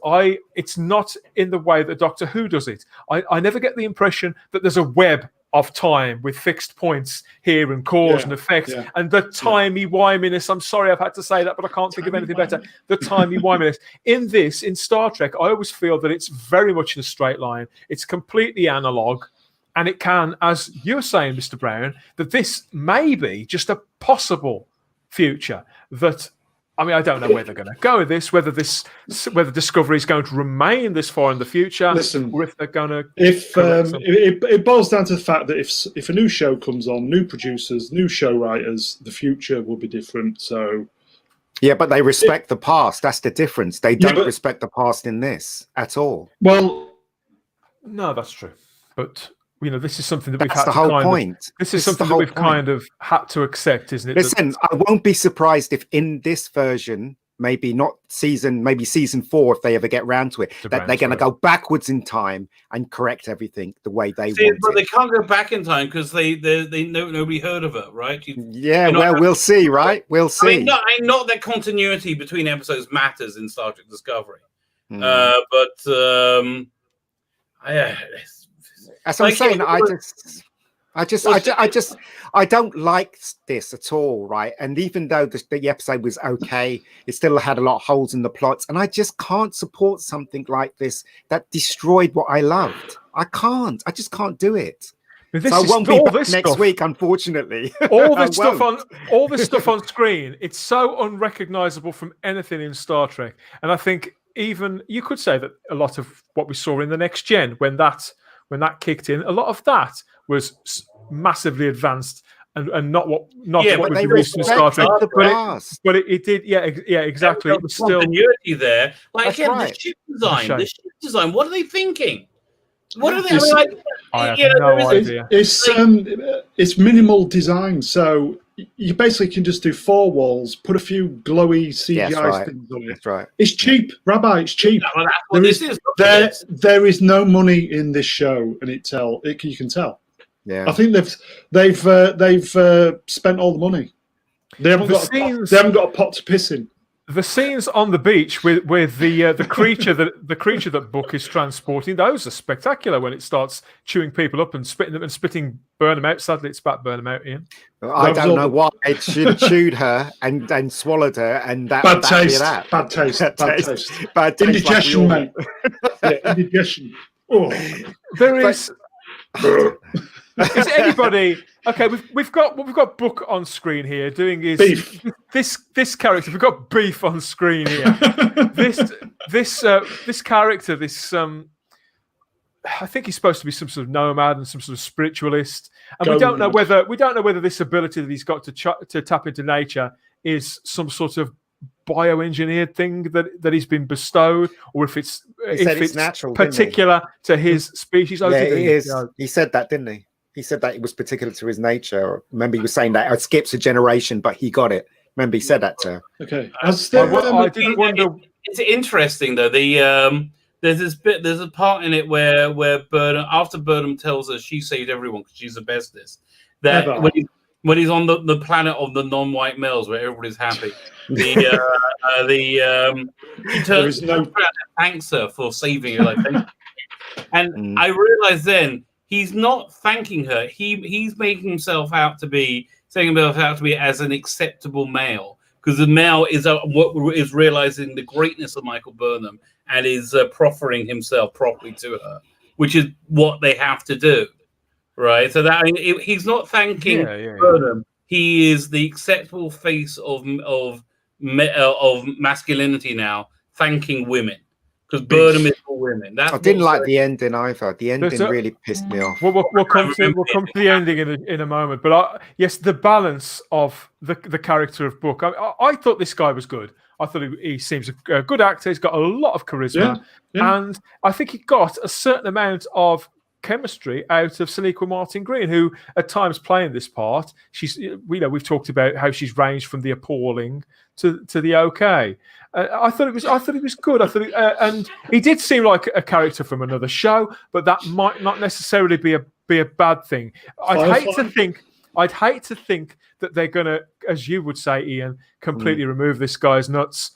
it's not in the way that Doctor Who does it. I never get the impression that there's a web of time with fixed points here and cause and effect and the timey-wiminess. I'm sorry I've had to say that, but I can't think of anything better. The timey-wiminess. In Star Trek, I always feel that it's very much in a straight line. It's completely analog. And it can, as you're saying, Mr. Brown, that this may be just a possible future that, I mean, I don't know where they're going to go with this, whether Discovery is going to remain this far in the future. Listen, or if they're going to. It boils down to the fact that if a new show comes on, new producers, new show writers, the future will be different. So. Yeah, but they respect the past. That's the difference. They don't respect the past in this at all. Well, no, that's true. But this is something that we've had to This is something that we've kind of had to accept, isn't it? Listen, I won't be surprised if in this version, maybe season 4, if they ever get round to it, that they're going to go backwards in time and correct everything the way they want. But they can't go back in time because they nobody heard of it, right? We'll see, right? We'll see. I mean, not that continuity between episodes matters in Star Trek Discovery, That's what I'm saying. I don't like this at all, right? And even though the episode was okay, it still had a lot of holes in the plots, and I just can't support something like this that destroyed what I loved. I just can't do it. So I won't be back next week, unfortunately. All this stuff on screen, it's so unrecognizable from anything in Star Trek. And I think even you could say that a lot of what we saw in the Next Gen, when that kicked in, a lot of that was massively advanced and not what was released in Star Trek. But it did, exactly. There was still continuity there. Like the ship design. What are they thinking? What are they like? I have You know, no there is- idea. It's minimal design, so you basically can just do 4 walls, put a few glowy CGI Yes, right. things on it. That's right. It's cheap, Rabbi. It's cheap. Well, that's what There this is. There is no money in this show, and you can tell. Yeah. I think they've spent all the money. They haven't got a pot to piss in. The scenes on the beach with the creature that Book is transporting, those are spectacular when it starts chewing people up and spitting Burnham out. Sadly, it's about Burnham out, Ian. I don't know why it chewed her and swallowed her, and that Bad that'd be taste. that. Bad taste. Bad taste. Bad taste. Indigestion, mate. Yeah, indigestion. Oh. There is. Is anybody okay? We've got Book on screen here doing his Beef. This character. We've got Beef on screen here. this character. I think he's supposed to be some sort of nomad and some sort of spiritualist, and we don't know whether this ability that he's got to tap into nature is some sort of bioengineered thing that he's been bestowed, or if it's natural, particular to his species. Yeah, it is. He said that, didn't he? He said that it was particular to his nature. Remember, he was saying that it skips a generation, but he got it. Remember, he said that to her. Okay. I didn't wonder. It's interesting though. There's a part in it where Burnham, after Burnham tells her she saved everyone because she's the bestest, that when he's on the planet of the non-white males where everybody's happy, he turns to and thanks her for saving her. Like, and I realized then he's not thanking her. He's making himself out to be as an acceptable male, because the male is what is realizing the greatness of Michael Burnham and is proffering himself properly to her, which is what they have to do, right? So that he's not thanking Burnham. He is the acceptable face of masculinity now, thanking women. Because Burnham is for women. I didn't like the ending either. The ending really pissed me off. We'll come to the ending in a moment. But yes, the balance of the character of Book. I thought this guy was good. I thought he seems a good actor. He's got a lot of charisma, and I think he got a certain amount of chemistry out of Sonequa Martin Green, who at times playing this part. We've talked about how she's ranged from the appalling to the okay. I thought it was good. And he did seem like a character from another show, but that might not necessarily be a bad thing. I'd hate to think that they're gonna, as you would say, Ian, completely remove this guy's nuts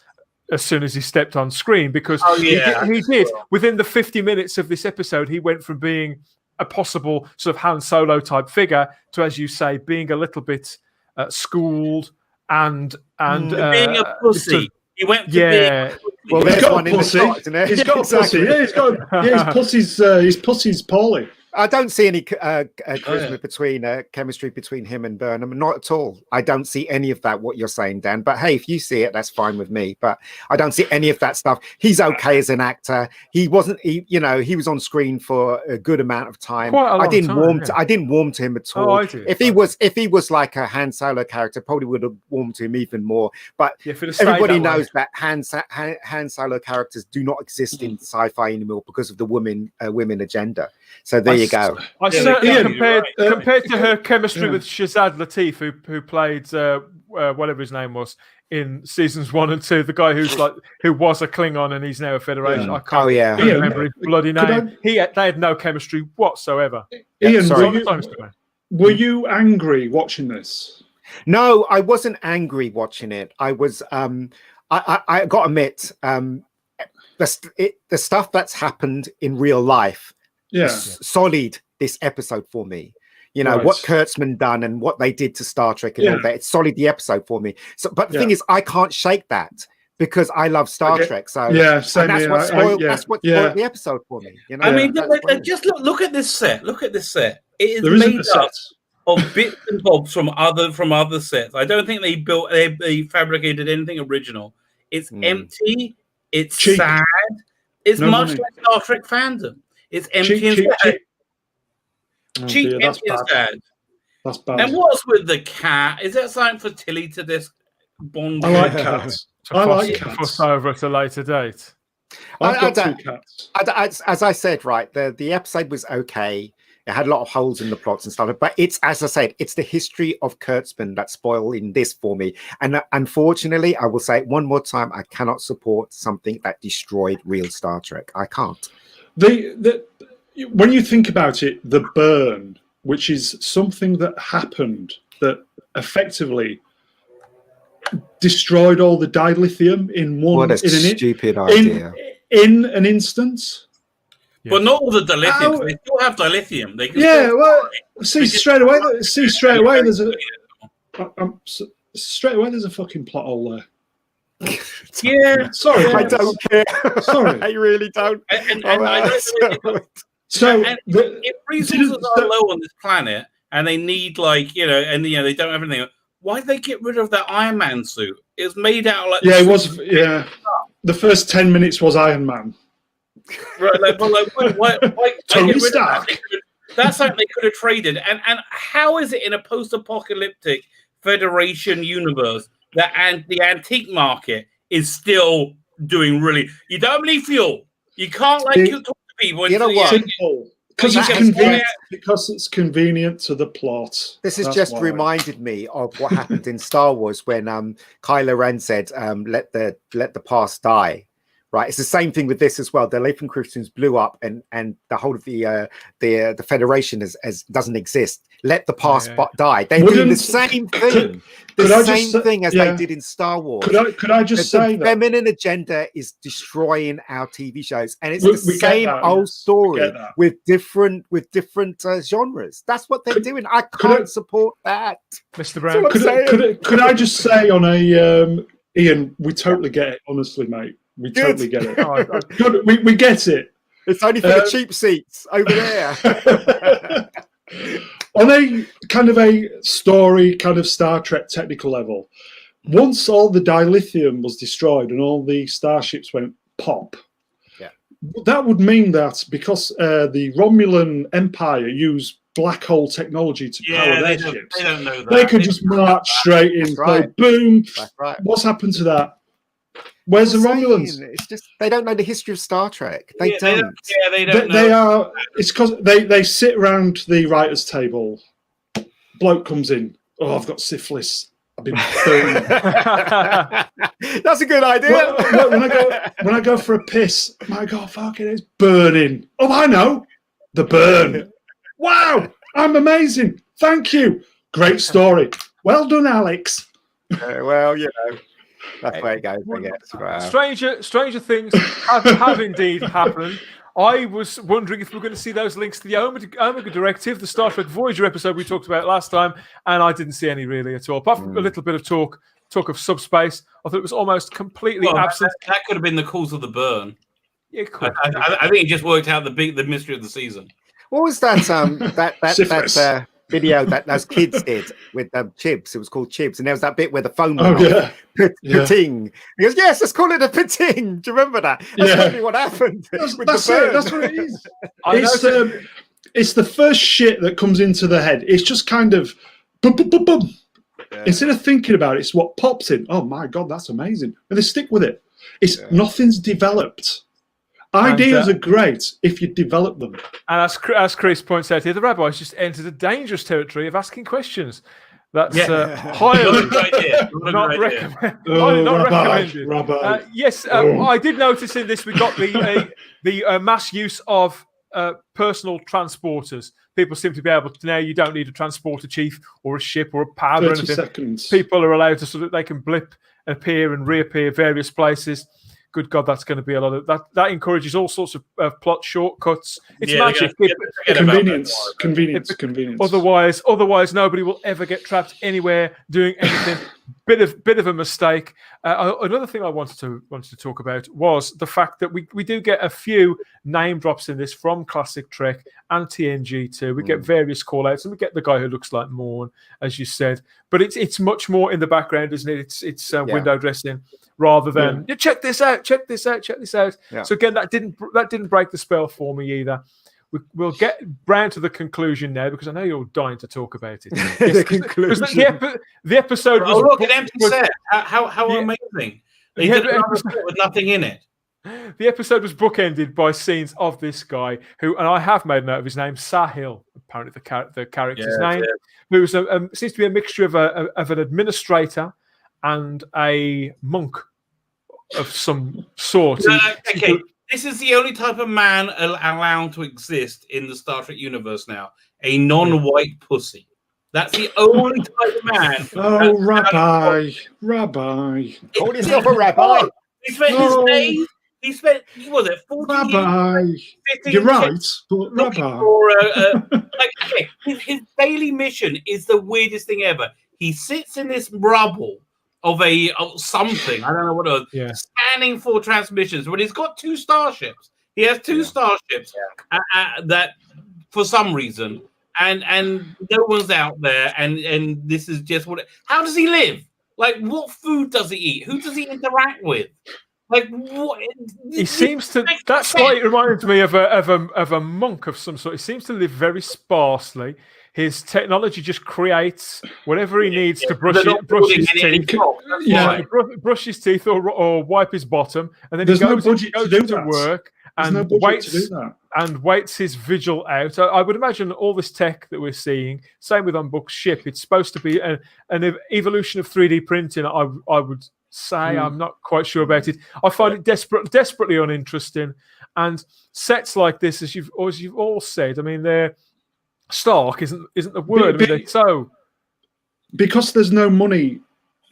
as soon as he stepped on screen, because he did. Within the 50 minutes of this episode, he went from being a possible sort of Han Solo type figure to, as you say, being a little bit schooled and being a pussy. He went to being. Well, he's got one a pussy. In the shot, isn't it? He's got a pussy. Yeah, his pussy's poorly. I don't see any charisma chemistry between him and Burnham. Not at all. I don't see any of that, what you're saying, Dan. But hey, if you see it, that's fine with me. But I don't see any of that stuff. He's okay as an actor. He wasn't, he was on screen for a good amount of time. I didn't warm to him at all. Oh, I did. If he was like a Han Solo character, probably would have warmed to him even more. But everybody knows that Han Solo characters do not exist in sci-fi anymore because of the women agenda. So there you go. I certainly compared to her chemistry with Shazad Latif, who played whatever his name was in seasons 1 and 2, the guy who was a Klingon and he's now a Federation. I can't remember his bloody name. They had no chemistry whatsoever. Ian, were you angry watching this? No, I wasn't angry watching it. I was. I got to admit, the stuff that's happened in real life. Solid this episode for me. What Kurtzman done and what they did to Star Trek and all that. It's solid the episode for me. So, but the thing is, I can't shake that because I love Star Trek. So same that's what spoiled the episode for me. I mean, just look at this set. Look at this set. It is made up of bits and bobs from other sets. I don't think they fabricated anything original. It's empty. It's cheap. Sad. It's much like Star Trek fandom. It's empty and sad. Cheap, empty and sad. That's bad. And what's with the cat? Is that something for Tilly to this bond? I like cats. I like cats. Fuss over at a later date. I've got 2 cats. As I said, right, the episode was okay. It had a lot of holes in the plots and stuff, but it's, as I said, it's the history of Kurtzman that's spoiling this for me. And unfortunately, I will say it one more time, I cannot support something that destroyed real Star Trek. I can't. When you think about it, the burn, which is something that happened that effectively destroyed all the dilithium in one. What a stupid idea! In an instance. But not all the dilithium. They still have dilithium. They can straight away. There's a fucking plot hole there. Yeah, sorry, I don't care. Sorry, I really don't. If resources are low on this planet and they need, like, they don't have anything, why did they get rid of that Iron Man suit? It was made out of, like, it was. Yeah, the first 10 minutes was Iron Man. Right, why Tony Stark? That's something they could have traded. And how is it in a post-apocalyptic Federation universe that the antique market is still doing really? You don't need fuel. You can't talk to people. You know what? Because it's convenient to the plot. This has just reminded me of what happened in Star Wars when Kylo Ren said, "Let the past die." Right, it's the same thing with this as well. The Lathan Christians blew up, and the whole of the Federation doesn't exist. Let the past die. They're doing the same thing. The same thing as they did in Star Wars. Could I just say the that feminine agenda is destroying our TV shows, and it's the same old story with different genres. That's what they're doing. I can't support that, Mr. Brown. Could I just say on a Ian? We totally get it, honestly, mate. We totally get it. Good. We get it. It's only for the cheap seats over there. On a kind of a story, kind of Star Trek technical level, once all the dilithium was destroyed and all the starships went pop, that would mean that because the Romulan Empire used black hole technology to power their ships, they don't know that. They could just march straight in. Right. Boom. Right. What's happened to that? Where's the Romulans? It's just they don't know the history of Star Trek. They don't. They don't know. They are. It's because they sit around the writers' table. Bloke comes in. Oh, I've got syphilis. I've been burned. That's a good idea. When I go for a piss, my God, fucking it's burning. Oh, I know the burn. Wow, I'm amazing. Thank you. Great story. Well done, Alex. Well, you know. That's where it goes, I guess. Stranger things have indeed happened. I was wondering if we were going to see those links to the Omega Directive, the Star Trek Voyager episode we talked about last time, and I didn't see any really at all. Apart from a little bit of talk of subspace, I thought it was almost completely absent. That could have been the cause of the burn. Yeah, it could. I think it just worked out the mystery of the season. What was that? that video that those kids did with Chibs. It was called Chibs, and there was that bit where the phone went off. Pating. He goes, "Yes, let's call it a pating." Do you remember that? That's exactly what happened. That's what it is. It's the first shit that comes into the head. It's just kind of boom, boom, boom, boom. Yeah. Instead of thinking about it, it's what pops in. Oh my God, that's amazing. And they stick with it. Nothing's developed. Ideas are great if you develop them. And as Chris points out here, the rabbis just entered a dangerous territory of asking questions. That's highly not recommended. Yes, I did notice in this we got the mass use of personal transporters. People seem to be able to now. You don't need a transporter chief or a ship or a pad or anything. Seconds. People are allowed to they can blip, appear and reappear various places. Good God, that's going to be a lot of that. That encourages all sorts of plot shortcuts. It's magic. Convenience. Otherwise, nobody will ever get trapped anywhere doing anything. bit of a mistake. Another thing I wanted to talk about was the fact that we do get a few name drops in this from classic Trek and TNG too. We get various call outs, and we get the guy who looks like Morn, as you said. But it's much more in the background, isn't it? It's window dressing rather than check this out. Yeah. So again, that didn't break the spell for me either. We'll get round to the conclusion now because I know you're dying to talk about it. The conclusion. The episode was... Oh, look, an empty set. How amazing. They did an episode with nothing in it. The episode was bookended by scenes of this guy who, and I have made a note of his name, Sahil, apparently the character's name, who seems to be a mixture of an administrator and a monk of some sort. Okay, this is the only type of man allowed to exist in the Star Trek universe now. A non-white pussy. That's the only type of man. Oh, Rabbi. Call yourself a rabbi. He spent his days. He spent, was it 40 Rabbi. years? You're right, but Rabbi. His daily mission is the weirdest thing ever. He sits in this rubble of something, I don't know what it was, scanning for transmissions. But he's got 2 starships. He has 2 starships that, for some reason, and no one's out there, and this is just what. How does he live? Like, what food does he eat? Who does he interact with? Like, what? He seems to. That's why it reminds me of a monk of some sort. He seems to live very sparsely. His technology just creates whatever he needs to brush his teeth. Brush his teeth or wipe his bottom, and then he goes to work and waits his vigil out. I would imagine all this tech that we're seeing, same with on Book's ship, it's supposed to be an evolution of 3D printing. I would say I'm not quite sure about it. I find it desperately uninteresting. And sets like this, as you've all said, I mean, they're stark isn't the word. Because there's no money,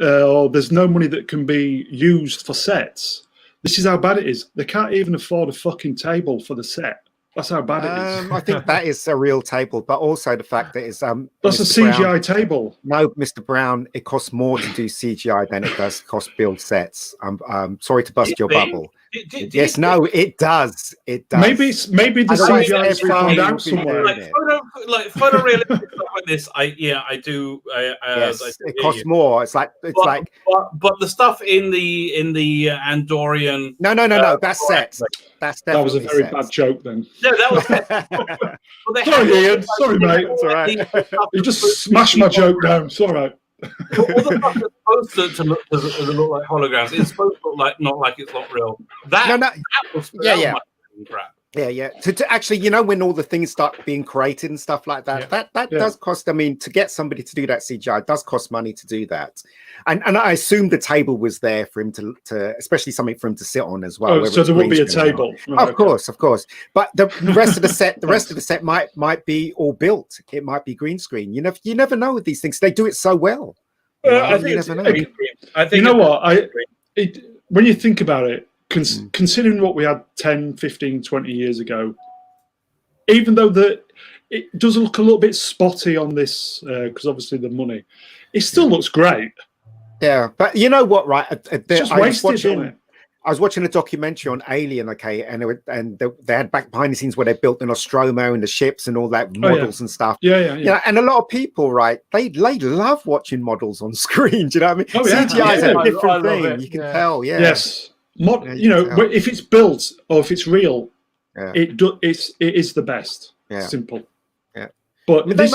or there's no money that can be used for sets. This is how bad it is. They can't even afford a fucking table for the set. That's how bad it is. I think that is a real table, but also the fact that it's that's a CGI table. No, Mr. Brown, it costs more to do CGI than it does cost build sets. I'm sorry to bust your bubble. Yes, no, it does. It does. Maybe the CGI is found out somewhere. Like photorealistic stuff like this. I do. Yes, it costs more. It's like but the stuff in the Andorian. No. That's sets. That was a very bad joke then. No, that was. Sorry, Ian. Sorry, mate. It's all right. You just smashed my joke down. It's all right. All the stuff that's supposed to look like holograms. It's supposed to look like not like it's not real. That was crap. Yeah. To actually, when all the things start being created and stuff like that, that does cost. I mean, to get somebody to do that CGI, it does cost money to do that. And I assume the table was there for him to especially something for him to sit on as well. Oh, so there would be a table. Oh, of course. But the rest of the set, might be all built. It might be green screen. You never know with these things. They do it so well. I think you know what? When you think about it, considering what we had 10, 15, 20 years ago, even though it does look a little bit spotty on this, because obviously the money, it still looks great. Yeah, but you know what, right? It's just wasted, isn't it? I was watching a documentary on Alien, and they had back behind the scenes where they built the Nostromo and the ships and all that models and stuff. Yeah. And a lot of people, right? They love watching models on screen. Do you know what I mean? CGI is a different thing. You can tell. Yeah. Yes. If it's built or if it's real, it is the best. Yeah. Simple. But this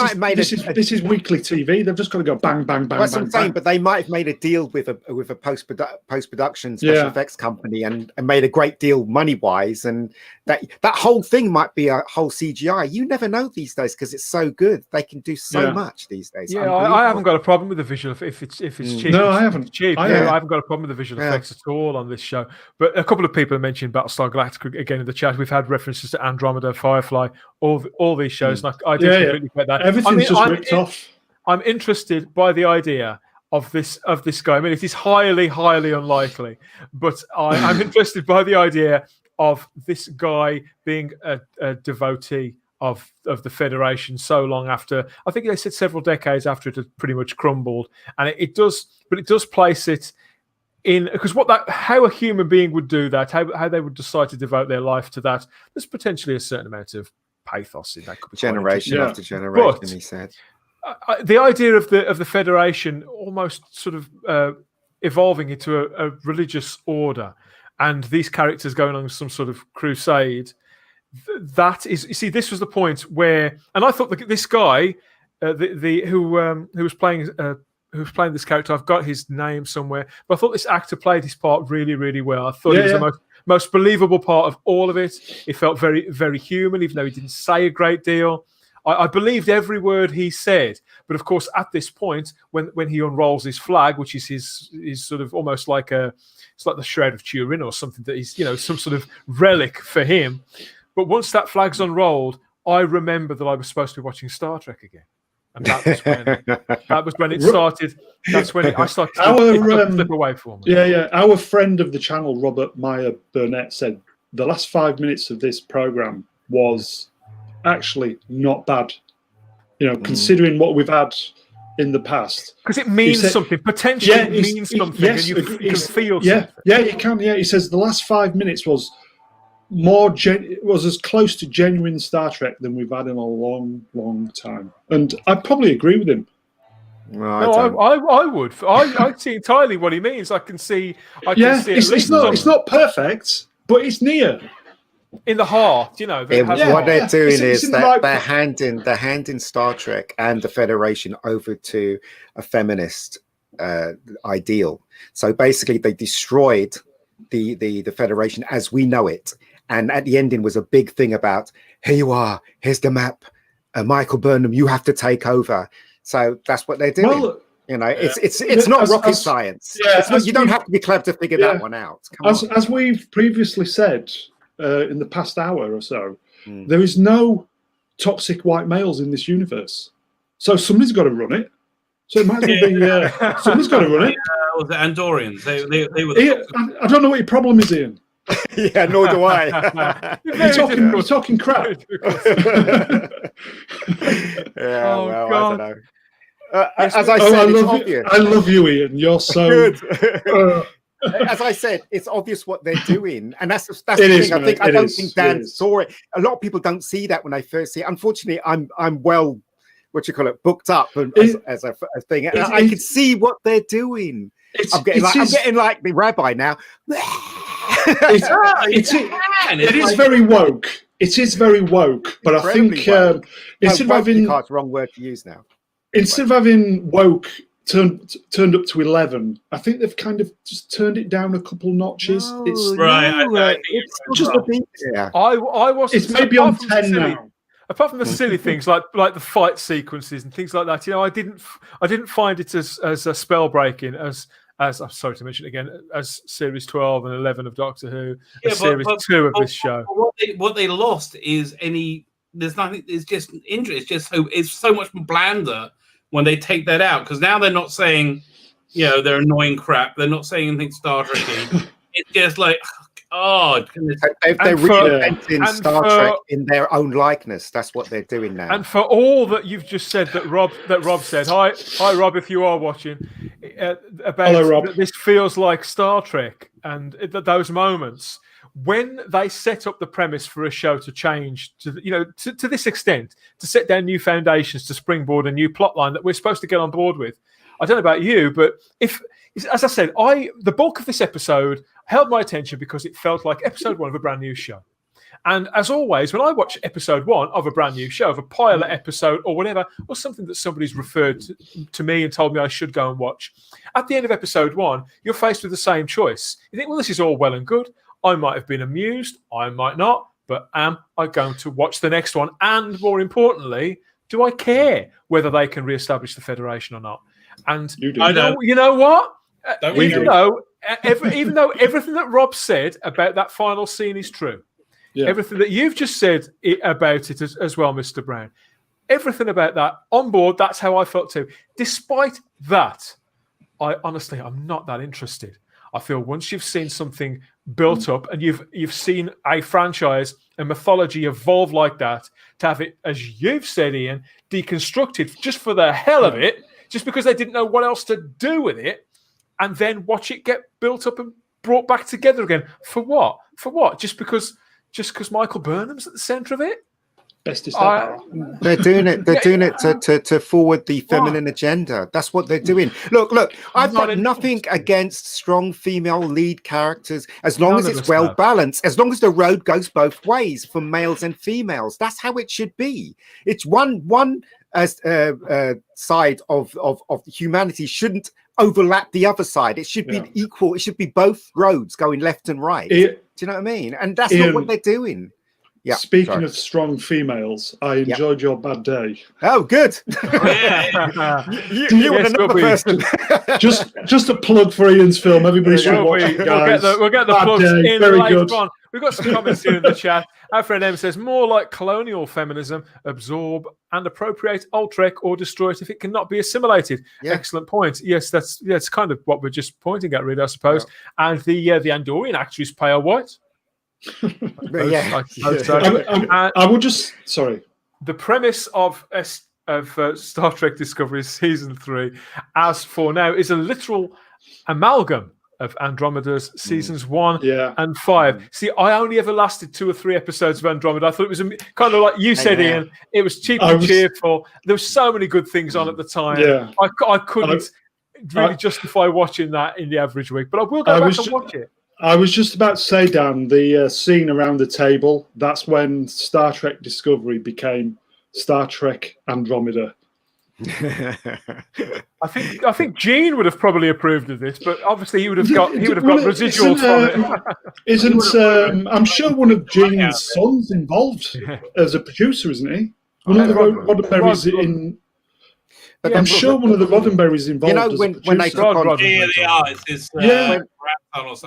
is weekly TV. They've just got to go bang, bang, bang, that's bang, what I'm saying, bang. But they might have made a deal with a post-production special effects company and made a great deal money-wise, and that whole thing might be a whole CGI. You never know these days because it's so good. They can do so much these days. Yeah, I haven't got a problem with the visual if it's cheap. No, I haven't. Cheap. I haven't got a problem with the visual effects at all on this show. But a couple of people have mentioned Battlestar Galactica again in the chat. We've had references to Andromeda, Firefly, all these shows. And I do completely get that. Everything's just ripped off. I'm interested by the idea of this guy. I mean, it is highly, highly unlikely, but I'm interested by the idea of this guy being a devotee of the Federation so long after. I think they said several decades after it had pretty much crumbled, and it does place it in, because how a human being would do that, how they would decide to devote their life to that. There's potentially a certain amount of pathos in that. Could be generation after generation, he said. The idea of the Federation almost sort of evolving into a religious order, and these characters going on some sort of crusade. That is, you see, this was the point where, and I thought this guy, who was playing this character, I've got his name somewhere, but I thought this actor played his part really, really well. I thought he was the most believable part of all of it. It felt very, very human, even though he didn't say a great deal. I believed every word he said, but of course, at this point, when he unrolls his flag, which is his sort of almost like it's like the Shroud of Turin or something that is, some sort of relic for him. But once that flag's unrolled, I remember that I was supposed to be watching Star Trek again, and that was when it started. That's when I started to slip away from me. Yeah. Our friend of the channel, Robert Meyer Burnett, said the last 5 minutes of this program was actually not bad, considering what we've had in the past, because it means something. Potentially, it means something, and you can feel something. You can. Yeah, he says the last 5 minutes was was as close to genuine Star Trek than we've had in a long, long time, and I probably agree with him. I would. I see entirely what he means. I can see. It's not perfect, but it's near. In the heart, what they're doing is that they're handing Star Trek and the Federation over to a feminist ideal. So basically, they destroyed the Federation as we know it, and at the ending was a big thing about, here you are, here's the map, Michael Burnham, you have to take over. So that's what they're doing. Well, it's not rocket science. You don't have to be clever to figure that one out. As we've previously said. In the past hour or so, there is no toxic white males in this universe. So somebody's got to run it. So it might as well be somebody's got to run it. Was the Andorians? They were. I don't know what your problem is, Ian. Yeah, nor do I. You're talking crap. I don't know. As I said, it's obvious. I love you, Ian. You're so good. As I said, it's obvious what they're doing, and that's the thing. I don't think Dan saw it. A lot of people don't see that when they first see it. Unfortunately, I'm well, booked up as a thing, and I can see what they're doing. I'm getting like the rabbi now. It is very woke. It is very woke, but I think instead of having wrong word to use now. Instead of having woke turned up to 11, I think they've kind of just turned it down a couple notches. It's just a bit. Yeah. I was. It's maybe on 10 now. Apart from the silly things like the fight sequences and things like that, I didn't find it as spell breaking as I'm sorry to mention it again, as series 12 and 11 of Doctor Who, and series 2 of this show. What they lost is there's nothing. It's just interest. It's so much blander when they take that out, because now they're not saying, they're annoying crap. They're not saying anything Star Trek-y. It's just like, they're reinventing Star Trek in their own likeness. That's what they're doing now. And for all that you've just said, that Rob said, hi Rob, if you are watching, about hello, Rob. This feels like Star Trek, and those moments when they set up the premise for a show to change to this extent, to set down new foundations, to springboard a new plot line that we're supposed to get on board with. I don't know about you, but as I said, the bulk of this episode held my attention because it felt like episode 1 of a brand new show. And as always, when I watch episode 1 of a brand new show, of a pilot episode or whatever, or something that somebody's referred to me and told me I should go and watch, at the end of episode 1, you're faced with the same choice. You think, well, this is all well and good. I might have been amused, I might not, but am I going to watch the next one? And more importantly, do I care whether they can reestablish the Federation or not? And you know what? Even though everything that Rob said about that final scene is true, everything that you've just said about it as well, Mr. Brown, everything about that on board, that's how I felt too. Despite that, I'm not that interested. I feel once you've seen something built up and you've seen a franchise, a mythology evolve like that, to have it, as you've said, Ian, deconstructed just for the hell of it, just because they didn't know what else to do with it, and then watch it get built up and brought back together again. For what? For what? Just because Michael Burnham's at the centre of it? They're doing it. They're doing it to forward the feminine agenda. That's what they're doing. Look. I've got nothing against strong female lead characters as long as it's well balanced. As long as the road goes both ways for males and females. That's how it should be. It's one side of humanity shouldn't overlap the other side. It should be equal. It should be both roads going left and right. Do you know what I mean? And that's not what they're doing. Yeah. Speaking of strong females, I enjoyed your Bad Day. Oh, good. you were another person. just a plug for Ian's film. Everybody should watch it, guys. We'll get the Bad plugs Day, in very later good. on. We've got some comments here in the chat. Our friend M says, more like colonial feminism, absorb and appropriate, alter or destroy it if it cannot be assimilated. Yeah. Excellent point. Yes, that's kind of what we're just pointing at, really, I suppose. Yeah. And the Andorian actress Pale White. I will just the premise of Star Trek Discovery season 3, as for now, is a literal amalgam of Andromeda's seasons 1 and 5. See, I only ever lasted 2 or 3 episodes of Andromeda. I thought it was kind of like you said, Ian. It was cheap and cheerful. There were so many good things on at the time. Yeah. I couldn't really justify watching that in the average week, but I will go back and watch it. I was just about to say, Dan, the scene around the table, that's when Star Trek Discovery became Star Trek Andromeda. I think Gene would have probably approved of this, but obviously he would have got residuals from it. I'm sure one of Gene's sons involved as a producer, isn't he? One of the Roddenberry's in. I'm sure one of the Roddenberry's involved. You know, when they took on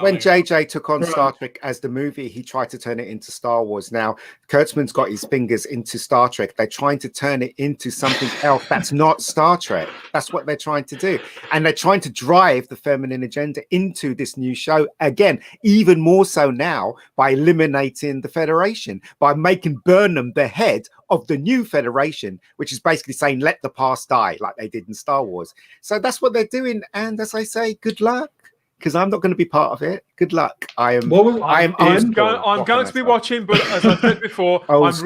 when JJ took on Star Trek as the movie, he tried to turn it into Star Wars. Now, Kurtzman's got his fingers into Star Trek. They're trying to turn it into something else that's not Star Trek. That's what they're trying to do. And they're trying to drive the feminine agenda into this new show. Again, even more so now by eliminating the Federation, by making Burnham the head of the new Federation, which is basically saying, let the past die, like they did in Star Wars. So that's what they're doing. And as I say, good luck. Because I'm not going to be part of it. Good luck. I'm going to be watching, but as I said before, I'm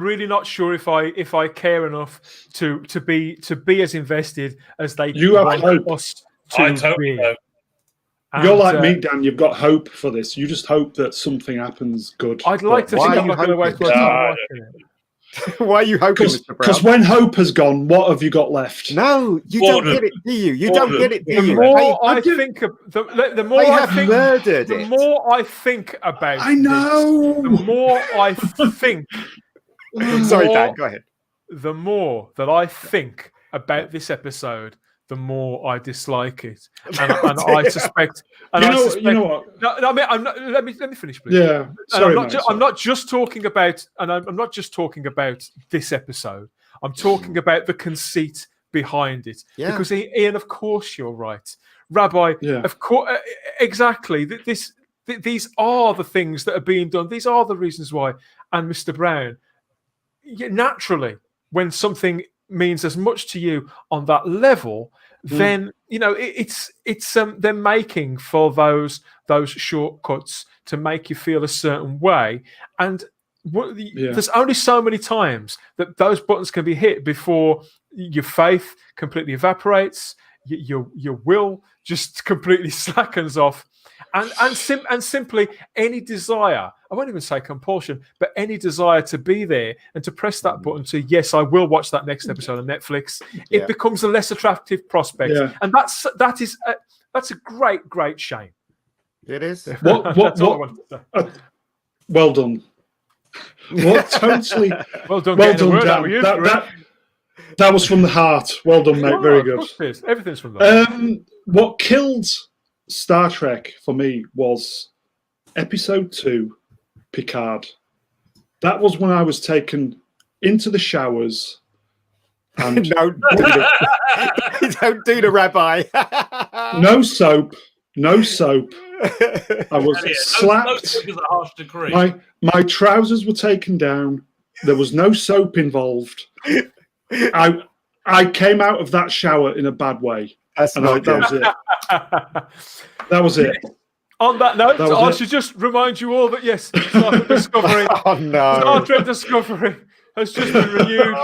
really not sure if I care enough to be as invested as they want us to be. You're like me, Dan. You've got hope for this. You just hope that something happens good. I'd like to think I'm not going to waste my time watching it. Why are you hoping, Mr. Brown? Because when hope has gone, what have you got left? No, you don't get it, do you? You don't get it, do you? The more I think about I know. This, the more I think. Sorry, Dan, go ahead. The more that I think about this episode, the more I dislike it, and I suspect. You know what? No, I mean, let me finish, please. Yeah, sorry, I'm not just talking about, and I'm not just talking about this episode. I'm talking about the conceit behind it. Yeah. Because Ian, of course, you're right, Rabbi. Yeah. Of course, exactly. These are the things that are being done. These are the reasons why. And Mr. Brown, naturally, when something means as much to you on that level, then it's they're making for those shortcuts to make you feel a certain way, and there's only so many times that those buttons can be hit before your faith completely evaporates, your will just completely slackens off, and simply any desire, I won't even say compulsion, but any desire to be there and to press that button to, yes, I will watch that next episode on Netflix, it becomes a less attractive prospect. Yeah. And that's a great shame. It is. Well done. What totally well done, Dan. That was from the heart. Well done, mate. Very good. Everything's from the heart. What killed Star Trek for me was episode 2, Picard. That was when I was taken into the showers. And don't do the Rabbi. No soap. I was slapped. My trousers were taken down. There was no soap involved. I came out of that shower in a bad way. That was it. On that note, I should just remind you all that yes, Star Trek Discovery, Star Trek Discovery has just been renewed.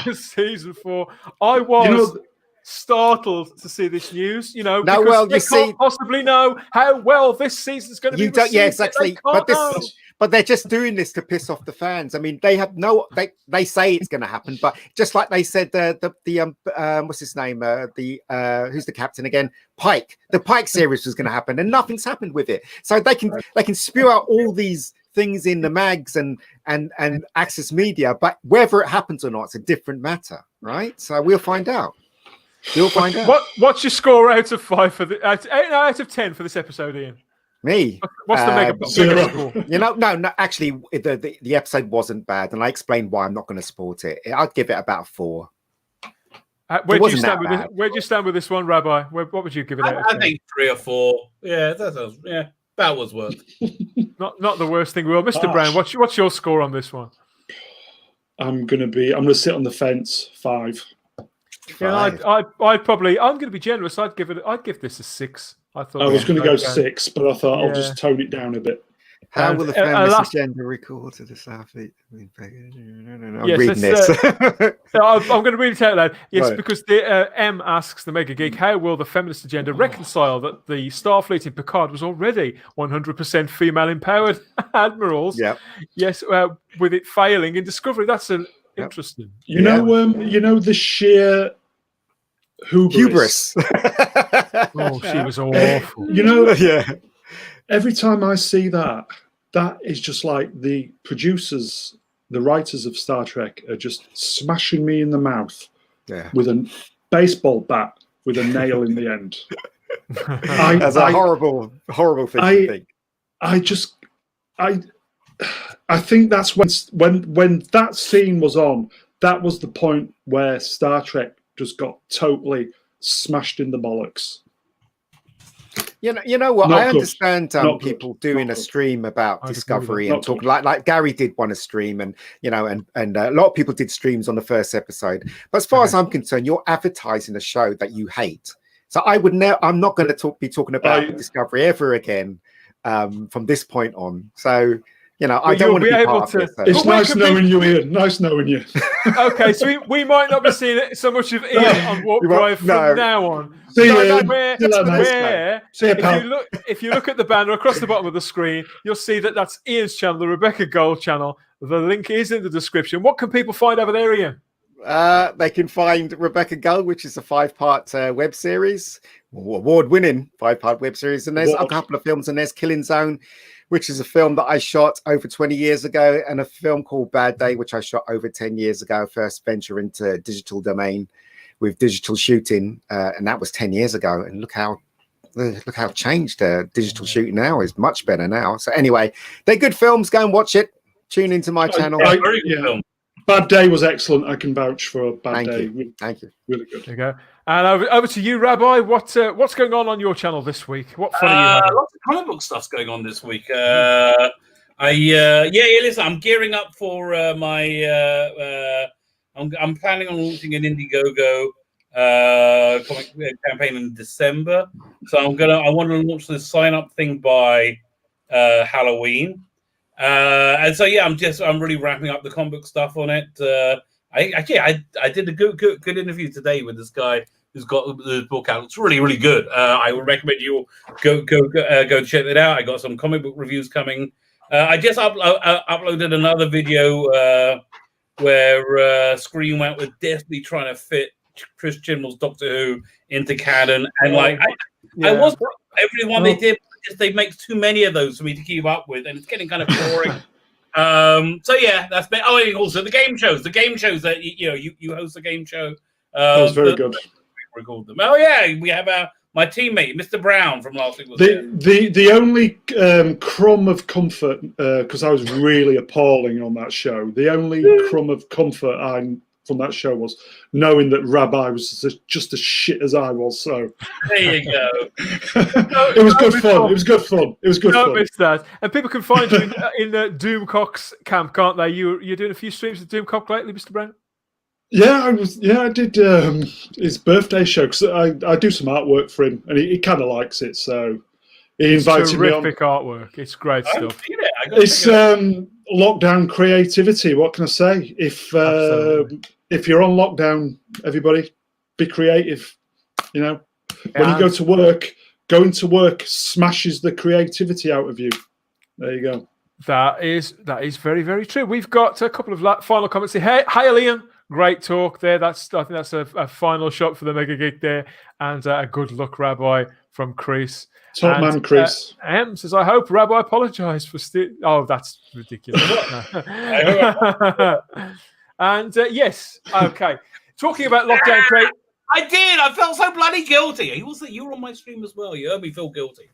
For season 4. I was startled to see this news. Because you can't possibly know how well this season's going to be. Yeah, exactly. But they're just doing this to piss off the fans. I mean, they have no. They say it's going to happen, but just like they said, what's his name? Who's the captain again? Pike. The Pike series was going to happen, and nothing's happened with it. So they can spew out all these things in the mags and Access Media, but whether it happens or not, it's a different matter, right? So we'll find out. You'll find out. What's your score out of 5 for out of 10 for this episode, Ian? Me? What's the mega score? No. Actually, the episode wasn't bad, and I explained why I'm not going to support it. I'd give it about 4. Where do you stand with this? Where do you stand with this one, Rabbi? What would you give it? I think 3 or 4. Yeah, that was worth. Not the worst thing. Well, Mr. Brown, what's your score on this one? I'm gonna sit on the fence. 5. Yeah, I'm going to be generous. I'd give this a 6. I was going to go 6, but I thought I'll just tone it down a bit. How will the feminist agenda record to the Southeast? Reading this. I'm going to read it out loud. Yes, right. Because the M asks the Mega Geek, how will the feminist agenda reconcile that the Starfleet in Picard was already 100% female-empowered admirals? Yep. Yes, with it failing in Discovery. That's interesting. You know the sheer hubris. Oh, she was awful. Every time I see that is just like the producers, the writers of Star Trek are just smashing me in the mouth with a baseball bat with a nail in the end. That's a horrible thing to think. I think that's when that scene was on, that was the point where Star Trek just got totally smashed in the bollocks. You know what? I understand people doing a stream about Discovery and talking like Gary did one a stream, and and a lot of people did streams on the first episode. But as far as I'm concerned, you're advertising a show that you hate. So I'm not going to be talking about Discovery ever again from this point on. So. I don't want to be part of it. It's nice knowing you, Ian. Nice knowing you. Okay, so we might not be seeing so much of Ian on Warp Drive from now on. If you look at the banner across the bottom of the screen, you'll see that's Ian's channel, the Rebecca Gold channel. The link is in the description. What can people find over there, Ian? They can find Rebecca Gold, which is a 5-part web series, award-winning 5-part web series, and there's a couple of films, and there's Killing Zone, which is a film that I shot over 20 years ago, and a film called Bad Day, which I shot over 10 years ago. First venture into digital domain with digital shooting, and that was 10 years ago. And look how changed digital shooting now is. Much better now. So anyway, they're good films. Go and watch it. Tune into my channel. Very good film. Bad Day was excellent. I can vouch for Bad Day. Thank you. Really good. There you go. And over to you, Rabbi. What's going on your channel this week? What fun are you having? Lots of comic book stuff's going on this week. Listen, I'm gearing up for my. I'm planning on launching an Indiegogo comic campaign in December. So I want to launch this sign up thing by Halloween. And so I'm really wrapping up the comic book stuff on it. I did a good interview today with this guy who's got the book out. It's really, really good. I would recommend you go check it out. I got some comic book reviews coming. I just uploaded another video where Scream went with desperately trying to fit Chris Chibnall's Doctor Who into canon, and I was everyone they did. They make too many of those for me to keep up with, and it's getting kind of boring. That's been. Oh, and also the game shows that you host a game show. That was very good. We called them. Oh yeah, we have my teammate, Mr. Brown from last week. The only crumb of comfort, because I was really appalling on that show. The only crumb of comfort from that show was knowing that Rabbi was just as shit as I was. So there you go. It was good fun. It was good fun. Don't miss that. And people can find you in the Doomcock's camp, can't they? You're doing a few streams with Doomcock lately, Mr. Brown? Yeah, I did his birthday show because I do some artwork for him, and he kind of likes it. So he invited me on. Terrific artwork. It's great stuff. It's lockdown creativity. What can I say? If you're on lockdown, everybody, be creative. When you go to work, going to work smashes the creativity out of you. There you go. That is very, very true. We've got a couple of final comments here. Hey, Liam, great talk there. I think that's a final shot for the Mega Geek there, and a good luck, Rabbi, from Chris. Top man, Chris. M says, I hope Rabbi apologized for Oh, that's ridiculous. And yes, okay. Talking about lockdown crate. I did. I felt so bloody guilty. You were on my stream as well. You heard me feel guilty.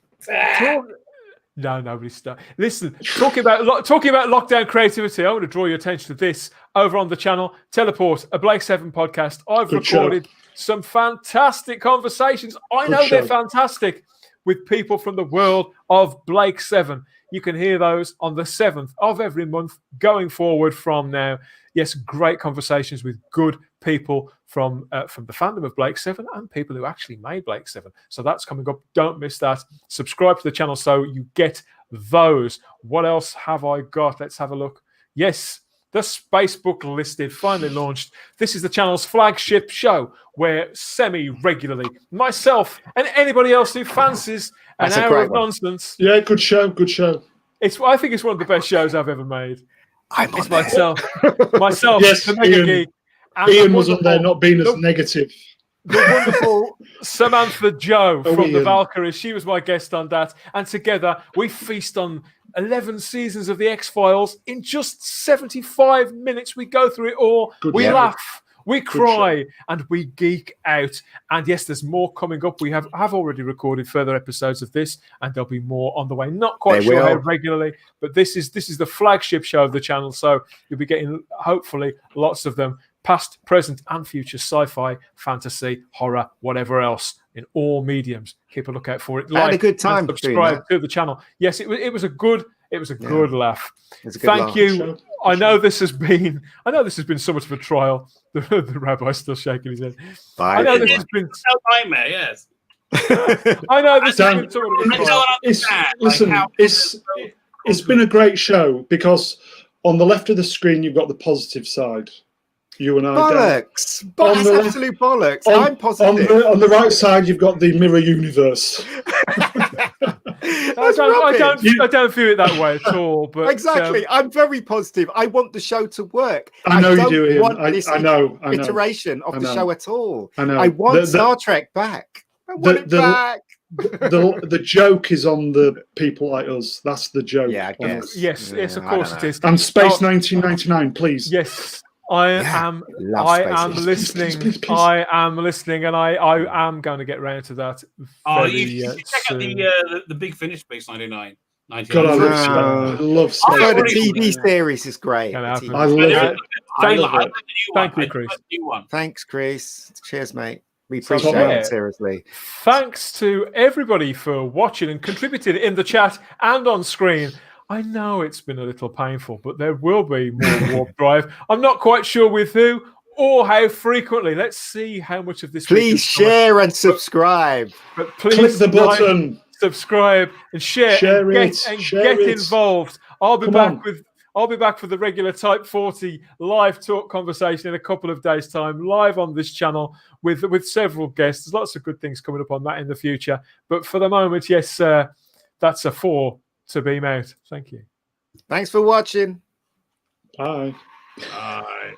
No, nobody's stuck. Listen, talking about lockdown creativity, I want to draw your attention to this over on the channel. Teleport, a Blake 7 podcast. I've recorded some fantastic conversations. I know they're fantastic with people from the world of Blake 7. You can hear those on the 7th of every month going forward from now. Yes, great conversations with good people from the fandom of Blake 7 and people who actually made Blake 7. So that's coming up. Don't miss that. Subscribe to the channel so you get those. What else have I got? Let's have a look. Yes, the Spacebook Listed finally launched. This is the channel's flagship show where semi-regularly myself and anybody else who fancies an hour of nonsense. Yeah, good show, good show. I think it's one of the best shows I've ever made. It's myself, yes, the Mega Geek. Ian was on there not being as negative. The wonderful Samantha Joe from the Valkyries. She was my guest on that. And together we feast on 11 seasons of the X-Files in just 75 minutes. We go through it all. We laugh, we cry, and we geek out. And yes, there's more coming up. We have already recorded further episodes of this, and there'll be more on the way. Not quite sure how regularly, but this is the flagship show of the channel. So you'll be getting, hopefully, lots of them. Past, present, and future sci-fi, fantasy, horror, whatever else in all mediums. Keep a lookout for it. I had a good time. Subscribe to the channel. Yes, it was a good good laugh. Thank you. I know this has been somewhat of a trial. The rabbi's still shaking his head. I know this has been nightmare. Yes. I know this has been somewhat of a trial. It's been a great show because on the left of the screen you've got the positive side. You and I. Bollocks! That's absolute bollocks. I'm positive. On the right side, you've got the mirror universe. I don't view it that way at all. But exactly, I'm very positive. I want the show to work. I know you do, Ian. I know. Iteration of the show at all. I know. I want Star Trek back. I want it back. The joke is on the people like us. That's the joke. Yeah, I guess. Yes, of course it is. And Space 1999, please. Yes. I am listening. Please. I am listening, and I am going to get round to that. You should check out the Big Finish Space 99. God, I love Space. The TV series is great. I love it. Thank you, Chris. Thanks, Chris. Cheers, mate. We appreciate it, seriously. Thanks to everybody for watching and contributing in the chat and on screen. I know it's been a little painful, but there will be more Warp Drive. I'm not quite sure with who or how frequently. Let's see how much of this. Please share and subscribe. But please click the button, subscribe, and share get involved. I'll be back for the regular Type 40 live talk conversation in a couple of days' time, live on this channel with several guests. There's lots of good things coming up on that in the future. But for the moment, yes, that's a 4. To beam out. Thank you. Thanks for watching. Bye. Bye.